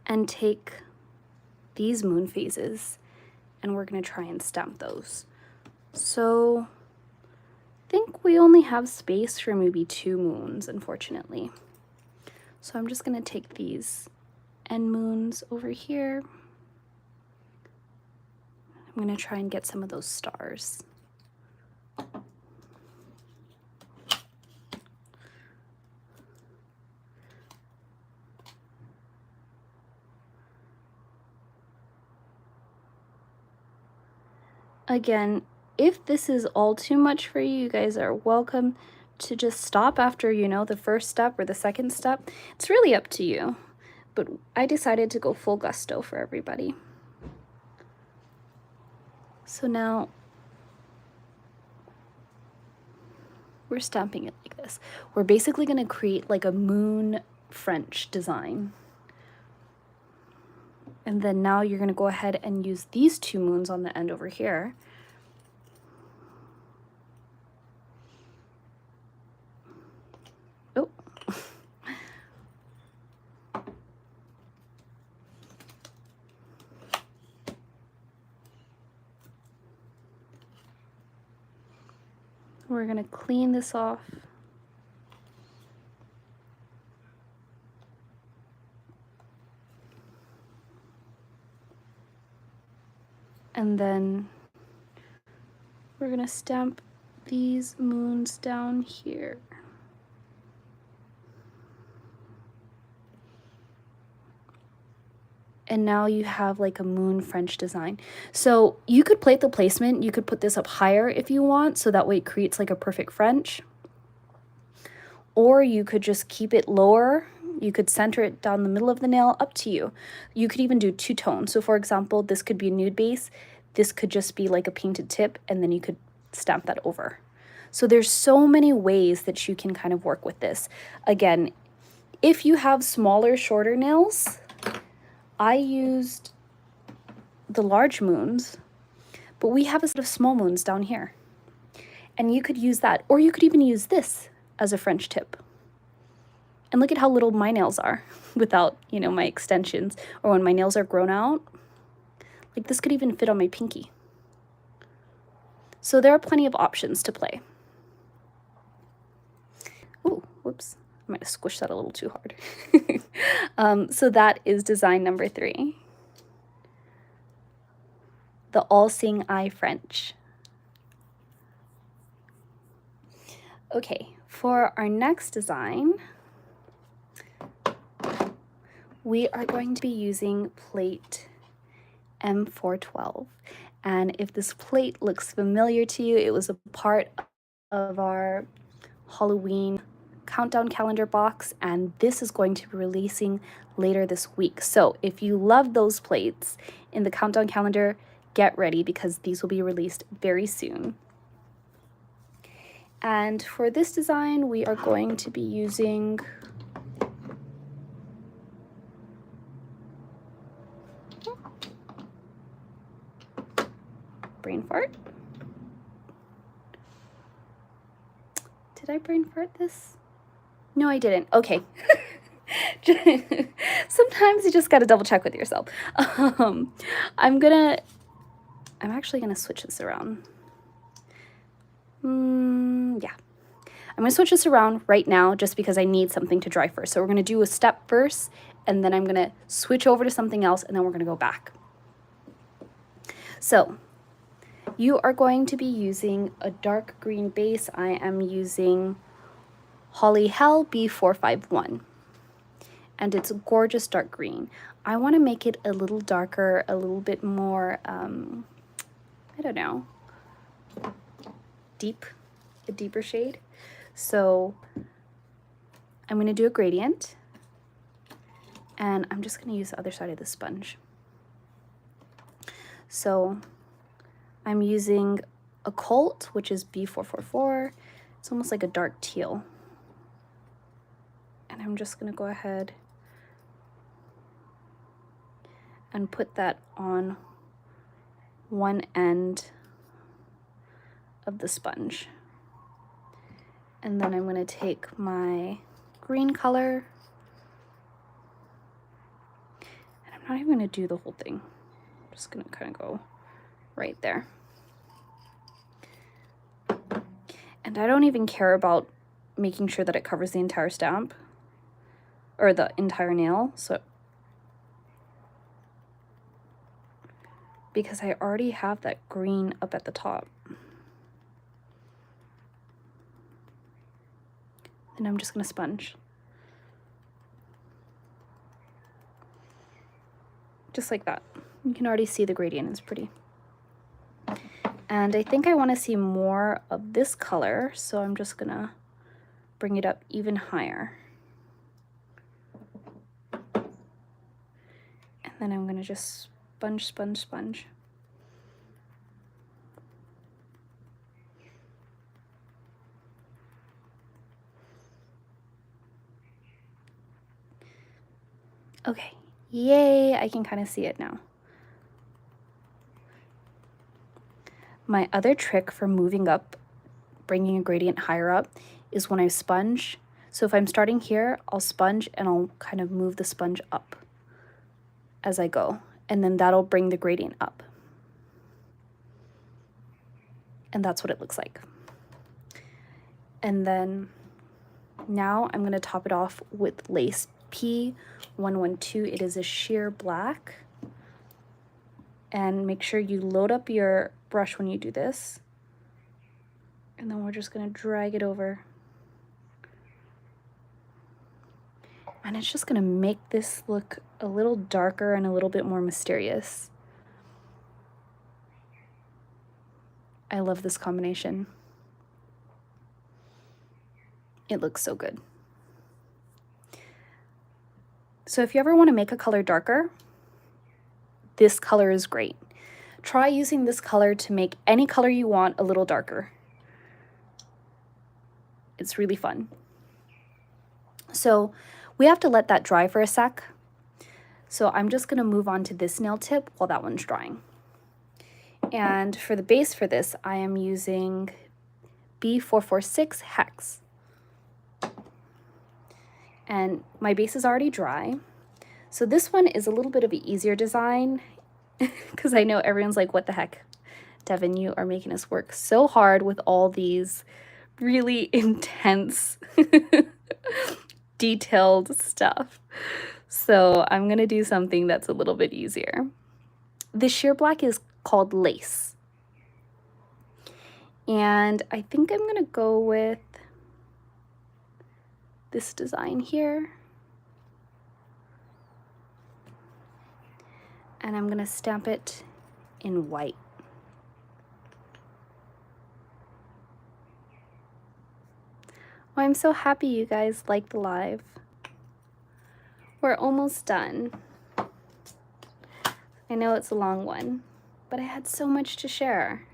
and take these moon phases, and we're gonna try and stamp those. So I think we only have space for maybe 2 moons, unfortunately. So I'm just gonna take these end moons over here. I'm gonna try and get some of those stars. Again, if this is all too much for you, you guys are welcome to just stop after, you know, the first step or the second step. It's really up to you, but I decided to go full gusto for everybody. So now we're stamping it like this. We're basically going to create like a moon French design. And then now you're going to go ahead and use these 2 moons on the end over here. Oh. We're going to clean this off. And then we're going to stamp these moons down here. And now you have like a moon French design. So you could play the placement. You could put this up higher if you want, so that way it creates like a perfect French. Or you could just keep it lower. You could center it down the middle of the nail, up to you. You could even do 2 tones. So for example, this could be a nude base. this could just be like a painted tip, and then you could stamp that over. So there's so many ways that you can kind of work with this. Again, if you have smaller, shorter nails, I used the large moons, but we have a set of small moons down here. And you could use that, or you could even use this as a French tip. And look at how little my nails are without, you know, my extensions, or when my nails are grown out. Like this could even fit on my pinky. So there are plenty of options to play. Ooh, whoops. I might have squished that a little too hard. So that is design number 3. The all-seeing eye French. Okay, for our next design, we are going to be using plate M412. And if this plate looks familiar to you, it was a part of our Halloween countdown calendar box, and this is going to be releasing later this week. So if you love those plates in the countdown calendar, get ready because these will be released very soon. And for this design, we are going to be using brain fart. Did I brain fart this? No, I didn't. Okay. Sometimes you just got to double check with yourself. I'm actually gonna switch this around. Yeah. I'm gonna switch this around right now just because I need something to dry first. So we're gonna do a step first, and then I'm gonna switch over to something else, and then we're gonna go back. So you are going to be using a dark green base. I am using Holly Hell B451, and it's a gorgeous dark green. I want to make it a little darker, a little bit more, I don't know, a deeper shade. So I'm going to do a gradient, and I'm just going to use the other side of the sponge. So I'm using a Colt, which is B444. It's almost like a dark teal. And I'm just going to go ahead and put that on one end of the sponge. And then I'm going to take my green color, and I'm not even going to do the whole thing. I'm just going to kind of go right there. And I don't even care about making sure that it covers the entire stamp or the entire nail, so because I already have that green up at the top. And I'm just going to sponge. Just like that. You can already see the gradient is pretty. And I think I want to see more of this color, so I'm just going to bring it up even higher. And then I'm going to just sponge, sponge, sponge. Okay, yay, I can kind of see it now. My other trick for moving up, bringing a gradient higher up, is when I sponge. So if I'm starting here, I'll sponge and I'll kind of move the sponge up as I go, and then that'll bring the gradient up. And that's what it looks like. And then now I'm going to top it off with lace P112. It is a sheer black. And make sure you load up your brush when you do this. And then we're just going to drag it over. And it's just going to make this look a little darker and a little bit more mysterious. I love this combination. It looks so good. So if you ever want to make a color darker, this color is great. try using this color to make any color you want a little darker. It's really fun. So we have to let that dry for a sec. So I'm just gonna move on to this nail tip while that one's drying. And for the base for this, I am using B446 Hex. And my base is already dry. So this one is a little bit of an easier design because I know everyone's like, what the heck? Devin, you are making us work so hard with all these really intense, detailed stuff. So I'm going to do something that's a little bit easier. The sheer black is called Lace. And I think I'm going to go with this design here. And I'm going to stamp it in white. Oh, I'm so happy you guys liked the live. We're almost done. I know it's a long one, but I had so much to share.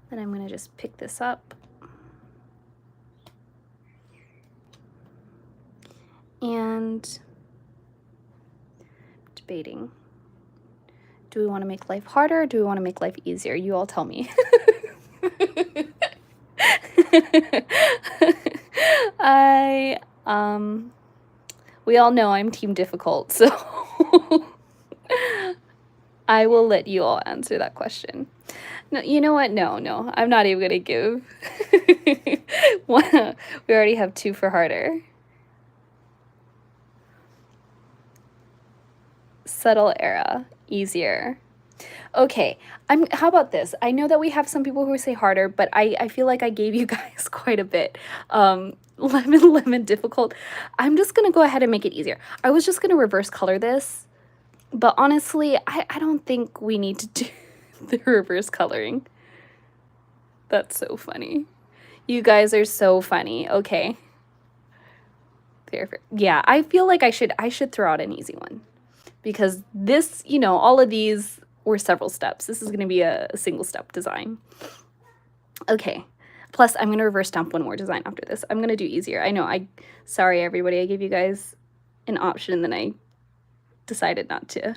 Then I'm going to just pick this up. And debating. Do we want to make life harder or do we want to make life easier? You all tell me. We all know I'm team difficult, so I will let you all answer that question. No, you know what? No, I'm not even gonna give. One, we already have 2 for harder. Subtle era, easier. Okay, how about this? I know that we have some people who say harder, but I feel like I gave you guys quite a bit. Lemon, difficult. I'm just gonna go ahead and make it easier. I was just gonna reverse color this, but honestly, I don't think we need to do the reverse coloring. That's so funny. You guys are so funny. Okay. Yeah, I feel like I should throw out an easy one. Because this, you know, all of these were several steps. This is going to be a single step design. Okay. Plus, I'm going to reverse stamp one more design after this. I'm going to do easier. I know, sorry everybody, I gave you guys an option and then I decided not to.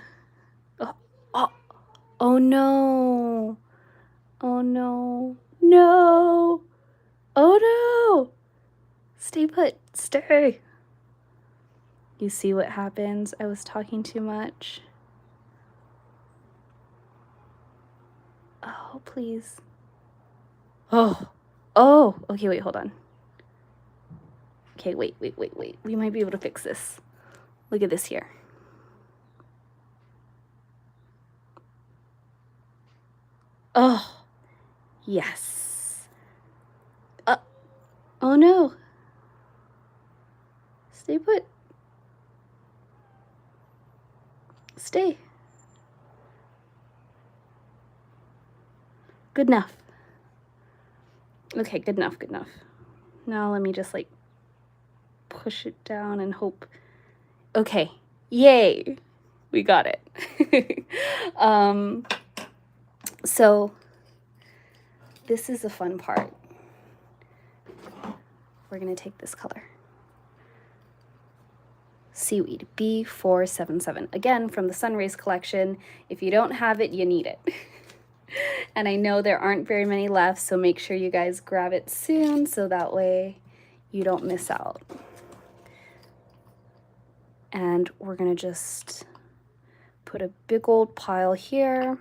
Oh no. Oh no. No. Oh no. Stay put. Stay. You see what happens? I was talking too much. Oh, please. Oh. Okay, wait, hold on. Okay, wait. We might be able to fix this. Look at this here. Oh, yes. Oh no. Stay put. Stay. Good enough. Okay, good enough. Now let me just like push it down and hope. Okay, yay, we got it. So this is the fun part. We're gonna take this color. Seaweed, B477. Again, from the Sunrays collection. If you don't have it, you need it. And I know there aren't very many left, so make sure you guys grab it soon so that way you don't miss out. And we're gonna just put a big old pile here.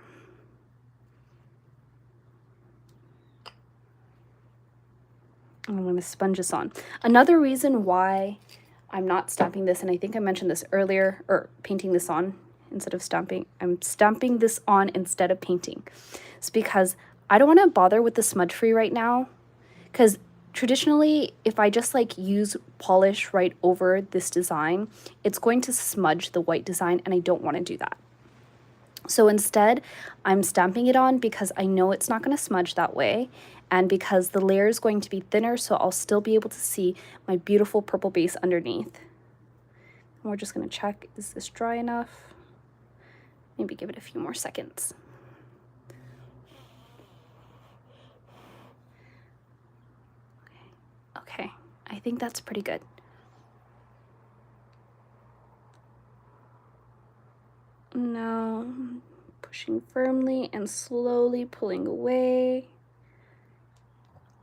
I'm gonna sponge this on. Another reason why I'm not stamping this, and I think I mentioned this earlier, or painting this on instead of stamping. I'm stamping this on instead of painting. It's because I don't want to bother with the smudge free right now, because traditionally, if I just like use polish right over this design, it's going to smudge the white design, and I don't want to do that. So instead, I'm stamping it on because I know it's not going to smudge that way, and because the layer is going to be thinner, so I'll still be able to see my beautiful purple base underneath. And we're just going to check, is this dry enough? Maybe give it a few more seconds. Okay, I think that's pretty good. Now, pushing firmly and slowly pulling away.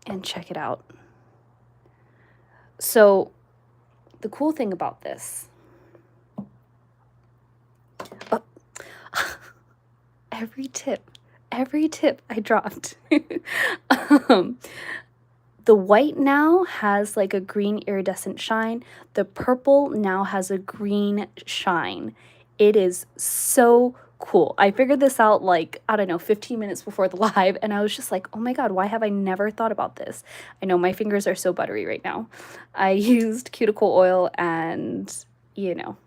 And check it out. So, the cool thing about this, oh, every tip I dropped. The white now has like a green iridescent shine. The purple now has a green shine. It is so cool. I figured this out like, I don't know, 15 minutes before the live, and I was just like, oh my god, why have I never thought about this? I know my fingers are so buttery right now. I used cuticle oil and, you know,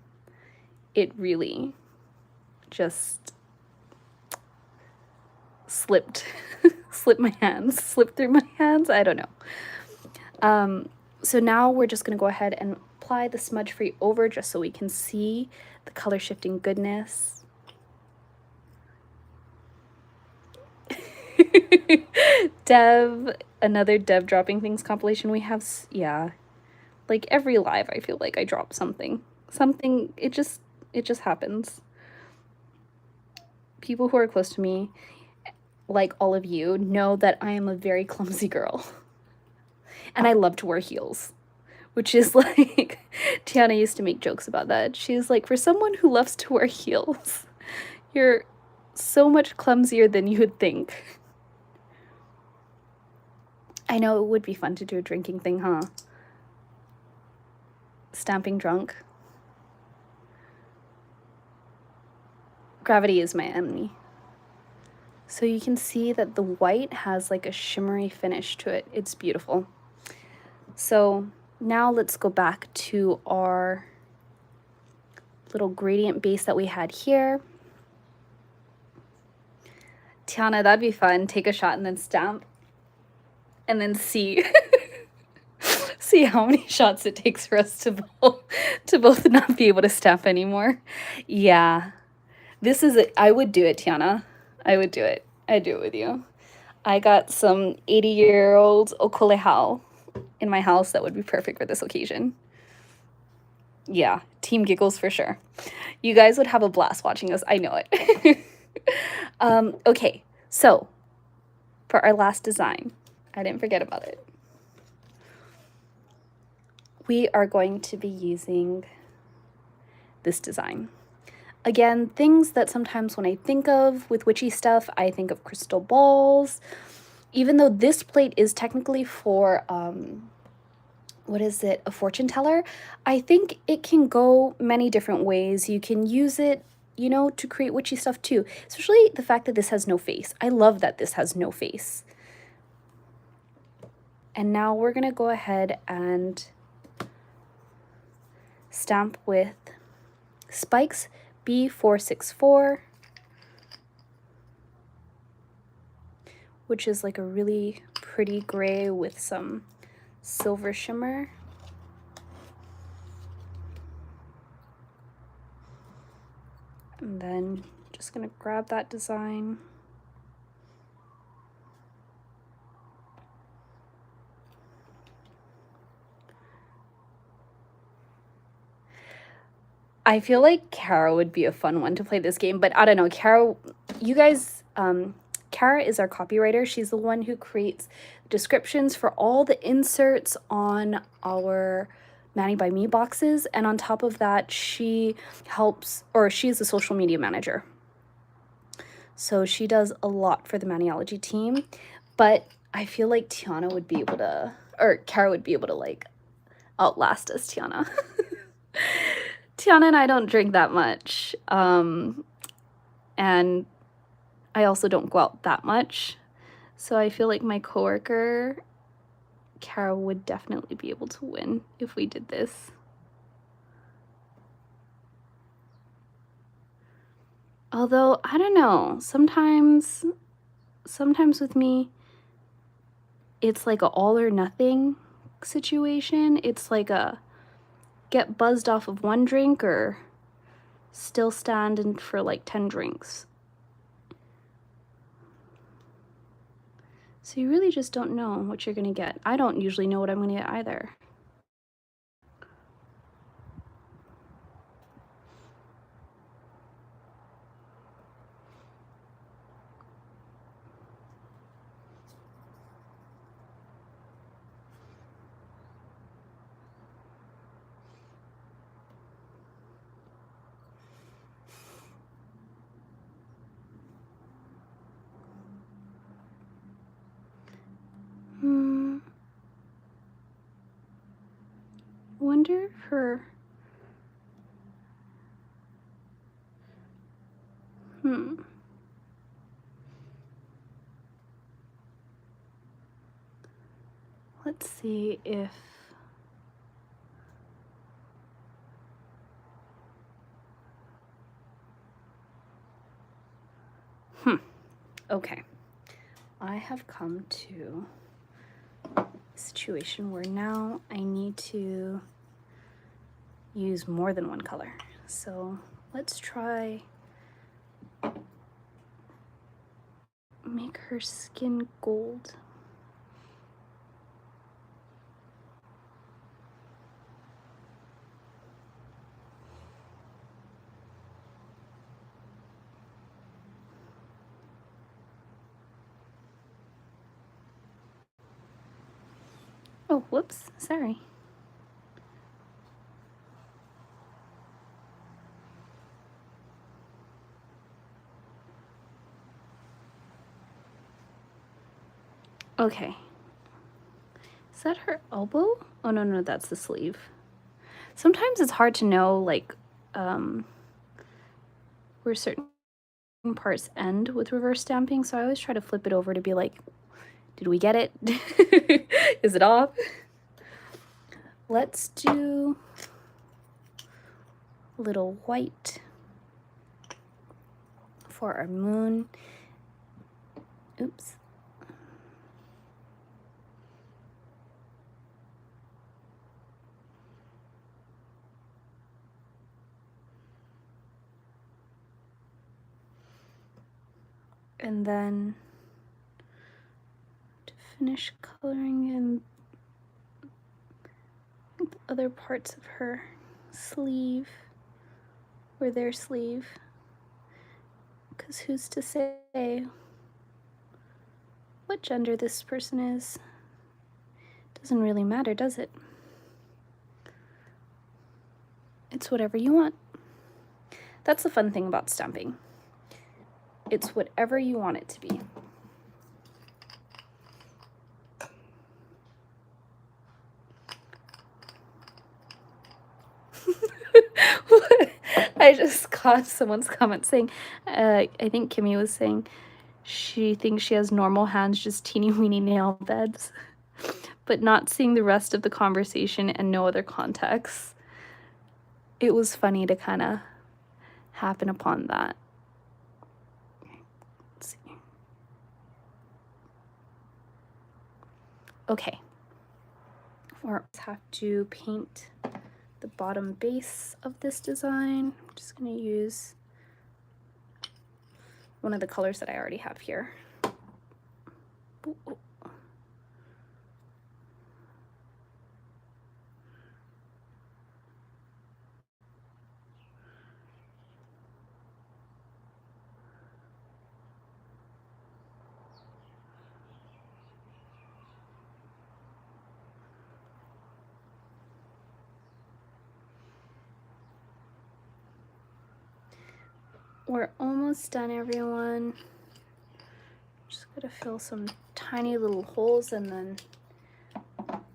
it really just slipped through my hands. I don't know. So now we're just gonna go ahead and apply the smudge free over just so we can see the color shifting goodness. Another Dev dropping things compilation we have. Yeah, like every live I feel like I drop something, it just happens. People who are close to me, like all of you, know that I am a very clumsy girl. And I love to wear heels, which is like, Tiana used to make jokes about that. She's like, for someone who loves to wear heels, you're so much clumsier than you would think. I know it would be fun to do a drinking thing, huh? Stamping drunk. Gravity is my enemy. So you can see that the white has like a shimmery finish to it. It's beautiful. So now let's go back to our little gradient base that we had here. Tiana, that'd be fun. Take a shot and then stamp. And then see see how many shots it takes for us to both not be able to stamp anymore. Yeah. This is it. I would do it, Tiana. I would do it. I'd do it with you. I got some 80-year-old okolehau in my house that would be perfect for this occasion. Yeah, team giggles for sure. You guys would have a blast watching us. I know it. Okay, so for our last design, I didn't forget about it. We are going to be using this design. Again, things that sometimes when I think of with witchy stuff, I think of crystal balls. Even though this plate is technically for, what is it, a fortune teller, I think it can go many different ways. You can use it, you know, to create witchy stuff too. Especially the fact that this has no face. I love that this has no face. And now we're gonna go ahead and stamp with Spikes B464, which is like a really pretty gray with some silver shimmer. And then just gonna grab that design. I feel like Kara would be a fun one to play this game, but I don't know, Kara, you guys, Kara is our copywriter. She's the one who creates descriptions for all the inserts on our Mani by Me boxes, and on top of that, she helps, or she's the social media manager. So she does a lot for the Maniology team, but I feel like Tiana would be able to, or Kara would be able to like outlast us, Tiana. Tiana and I don't drink that much, and I also don't go out that much, so I feel like my coworker, Kara, would definitely be able to win if we did this. Although, I don't know, sometimes with me, it's like a all or nothing situation. It's like a get buzzed off of one drink or still stand and for like 10 drinks. So you really just don't know what you're gonna get. I don't usually know what I'm gonna get either. Wonder if her... Let's see if... Okay. I have come to a situation where now I need to use more than one color. So let's try make her skin gold. Oh, whoops, sorry. Okay. Is that her elbow? Oh, no, no, that's the sleeve. Sometimes it's hard to know, like, where certain parts end with reverse stamping, so I always try to flip it over to be like, did we get it? Is it off? Let's do a little white for our moon. Oops. And then to finish coloring in the other parts of her sleeve, or their sleeve, because who's to say what gender this person is? Doesn't really matter, does it? It's whatever you want. That's the fun thing about stamping. It's whatever you want it to be. I just caught someone's comment saying, I think Kimmy was saying, she thinks she has normal hands, just teeny weeny nail beds, but not seeing the rest of the conversation and no other context. It was funny to kind of happen upon that. Let's see. Okay. Or have to paint the bottom base of this design. I'm just going to use one of the colors that I already have here. Ooh, ooh. We're almost done, everyone. Just gotta fill some tiny little holes, and then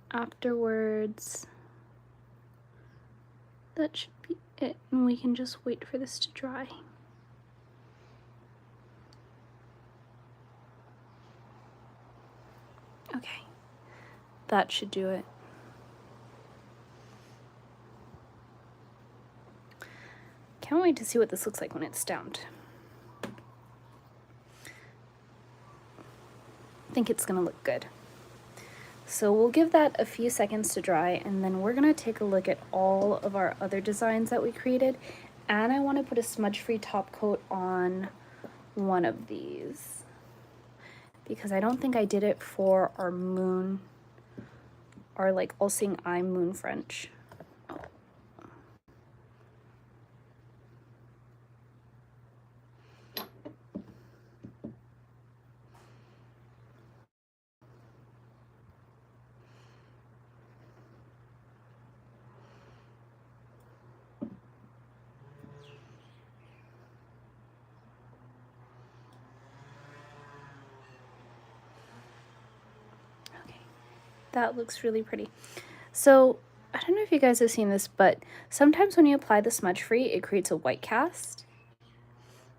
afterwards, that should be it, and we can just wait for this to dry. Okay, that should do it. Can't wait to see what this looks like when it's stamped. I think it's gonna look good. So we'll give that a few seconds to dry, and then we're gonna take a look at all of our other designs that we created And I want to put a smudge-free top coat on one of these, because I don't think I did it for our moon, our like all seeing eye moon French. Okay, that looks really pretty. So I don't know if you guys have seen this, but sometimes when you apply the smudge free, it creates a white cast.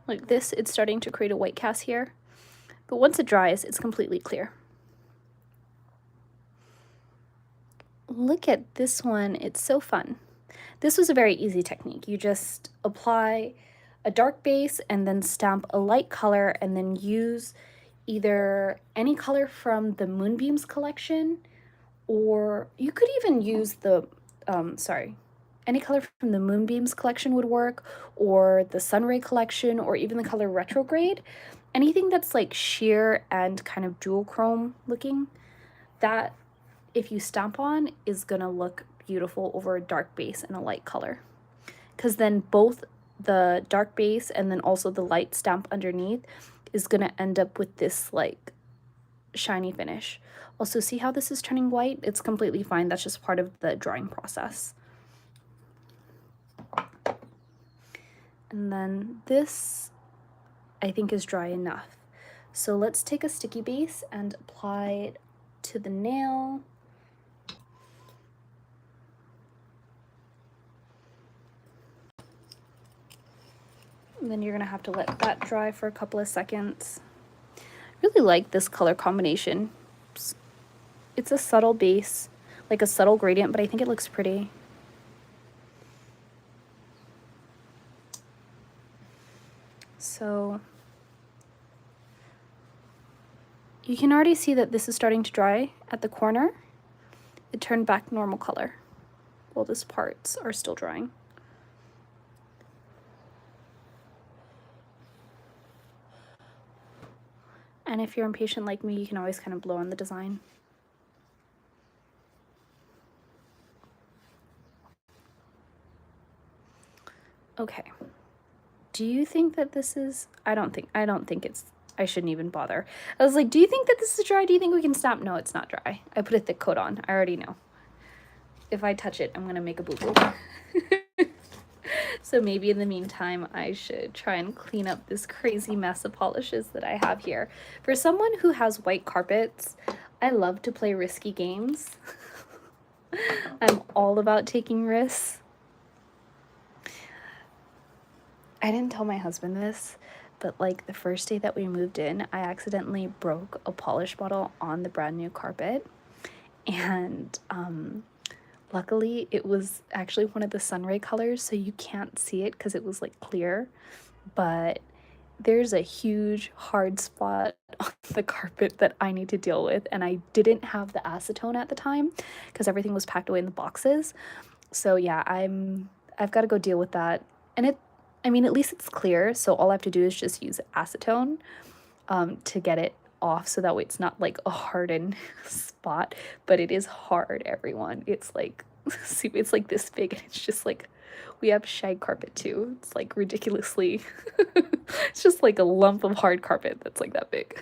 Like this, it's starting to create a white cast here. But once it dries, it's completely clear. Look at this one, it's so fun. This was a very easy technique. You just apply a dark base and then stamp a light color and then use either any color from the Moonbeams collection, or you could even use the, any color from the Moonbeams collection would work, or the Sunray collection, or even the color Retrograde. Anything that's like sheer and kind of dual chrome looking, that if you stamp on is gonna look beautiful over a dark base and a light color. Because then both the dark base and then also the light stamp underneath is gonna end up with this like shiny finish. Also, see how this is turning white? It's completely fine. That's just part of the drawing process. And then this, I think, is dry enough. So let's take a sticky base and apply it to the nail. And then you're gonna have to let that dry for a couple of seconds. I really like this color combination. It's a subtle base, like a subtle gradient, but I think it looks pretty. So you can already see that this is starting to dry at the corner. It turned back normal color. Well, these parts are still drying. And if you're impatient like me, you can always kind of blow on the design. Okay. Do you think that this is, I don't think it's, I shouldn't even bother. I was like, do you think that this is dry? Do you think we can stamp? No, it's not dry. I put a thick coat on. I already know. If I touch it, I'm gonna make a boo-boo. So maybe in the meantime, I should try and clean up this crazy mess of polishes that I have here. For someone who has white carpets, I love to play risky games. I'm all about taking risks. I didn't tell my husband this, but like the first day that we moved in, I accidentally broke a polish bottle on the brand new carpet. And luckily it was actually one of the Sunray colors, so you can't see it because it was like clear, but there's a huge hard spot on the carpet that I need to deal with, and I didn't have the acetone at the time because everything was packed away in the boxes. So yeah, I've got to go deal with that. And I mean, at least it's clear, so all I have to do is just use acetone to get it off, so that way it's not like a hardened spot, but it is hard, everyone. It's like, see, it's like this big, and it's just like, we have shag carpet too. It's like ridiculously, it's just like a lump of hard carpet that's like that big.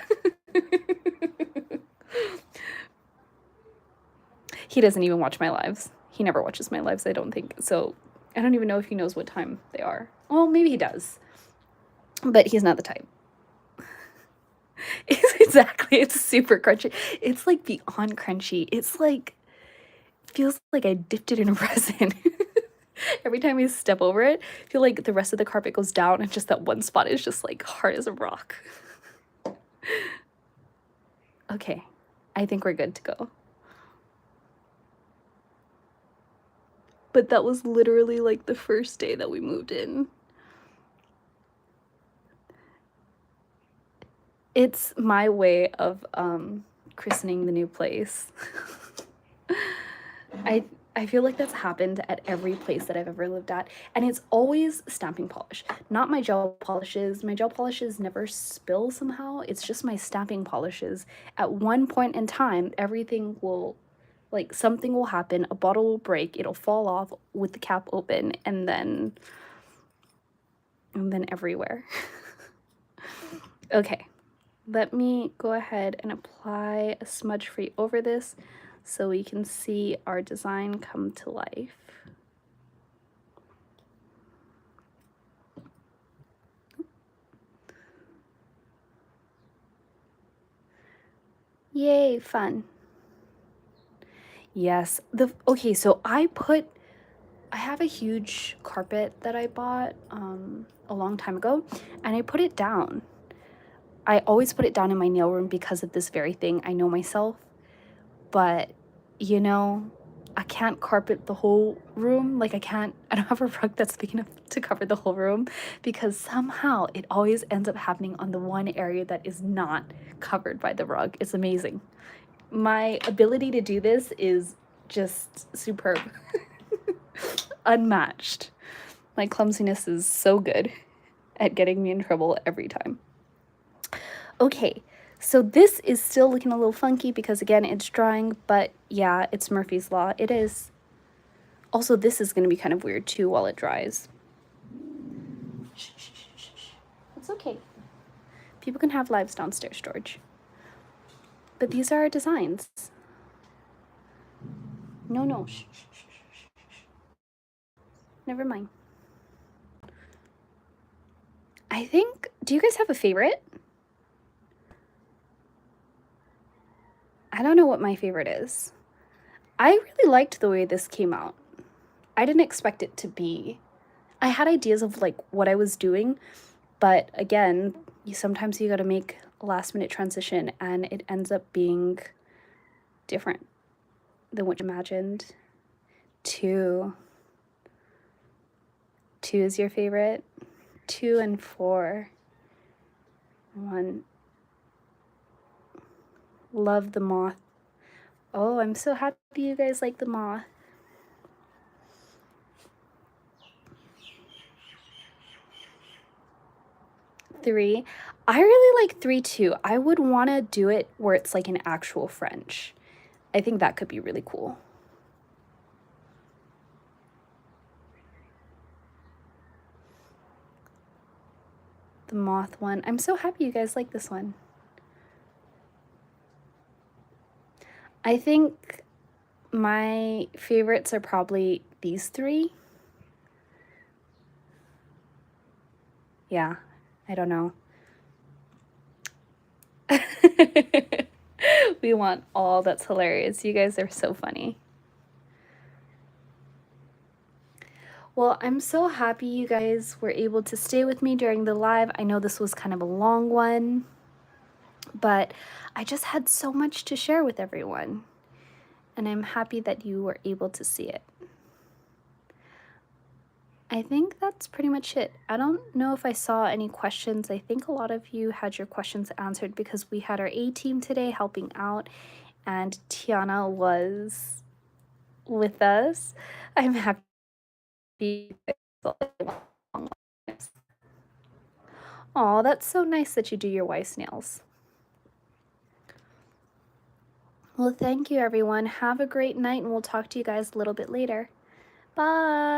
He doesn't even watch my lives. He never watches my lives, I don't think. So I don't even know if he knows what time they are. Well, maybe he does, but he's not the type. Exactly, it's super crunchy. It's like beyond crunchy. It's like, feels like I dipped it in resin. Every time I step over it, I feel like the rest of the carpet goes down and just that one spot is just like hard as a rock. Okay, I think we're good to go. But that was literally like the first day that we moved in. It's my way of christening the new place. I feel like that's happened at every place that I've ever lived at, and it's always stamping polish, not my gel polishes. My gel polishes never spill somehow. It's just my stamping polishes. At one point in time, everything will, like, something will happen, a bottle will break, it'll fall off with the cap open, and then everywhere. Okay, let me go ahead and apply a smudge free over this so we can see our design come to life. Yay, fun. Yes, okay, so I have a huge carpet that I bought a long time ago, and I put it down. I always put it down in my nail room because of this very thing. I know myself, but you know, I can't carpet the whole room. Like, I don't have a rug that's big enough to cover the whole room, because somehow it always ends up happening on the one area that is not covered by the rug. It's amazing. My ability to do this is just superb. Unmatched. My clumsiness is so good at getting me in trouble every time. Okay, so this is still looking a little funky because, again, it's drying, but yeah, it's Murphy's Law. It is. Also, this is going to be kind of weird too while it dries. It's okay. People can have lives downstairs, George. But these are our designs. No. Never mind. I think, do you guys have a favorite? I don't know what my favorite is. I really liked the way this came out. I didn't expect it to be. I had ideas of like what I was doing, but again, sometimes you gotta make a last minute transition and it ends up being different than what you imagined. Two is your favorite? 2 and 4. 1. Love the moth. Oh, I'm so happy you guys like the moth. 3. I really like 3 too. I would want to do it where it's like an actual French. I think that could be really cool. The moth one. I'm so happy you guys like this one. I think my favorites are probably these 3. Yeah, I don't know. We want all. That's hilarious. You guys are so funny. Well, I'm so happy you guys were able to stay with me during the live. I know this was kind of a long one, but I just had so much to share with everyone, and I'm happy that you were able to see it. I think that's pretty much it. I don't know if I saw any questions. I think a lot of you had your questions answered because we had our A-team today helping out, and Tiana was with us. I'm happy. Oh, that's so nice that you do your wife's nails. Well, thank you, everyone. Have a great night, and we'll talk to you guys a little bit later. Bye.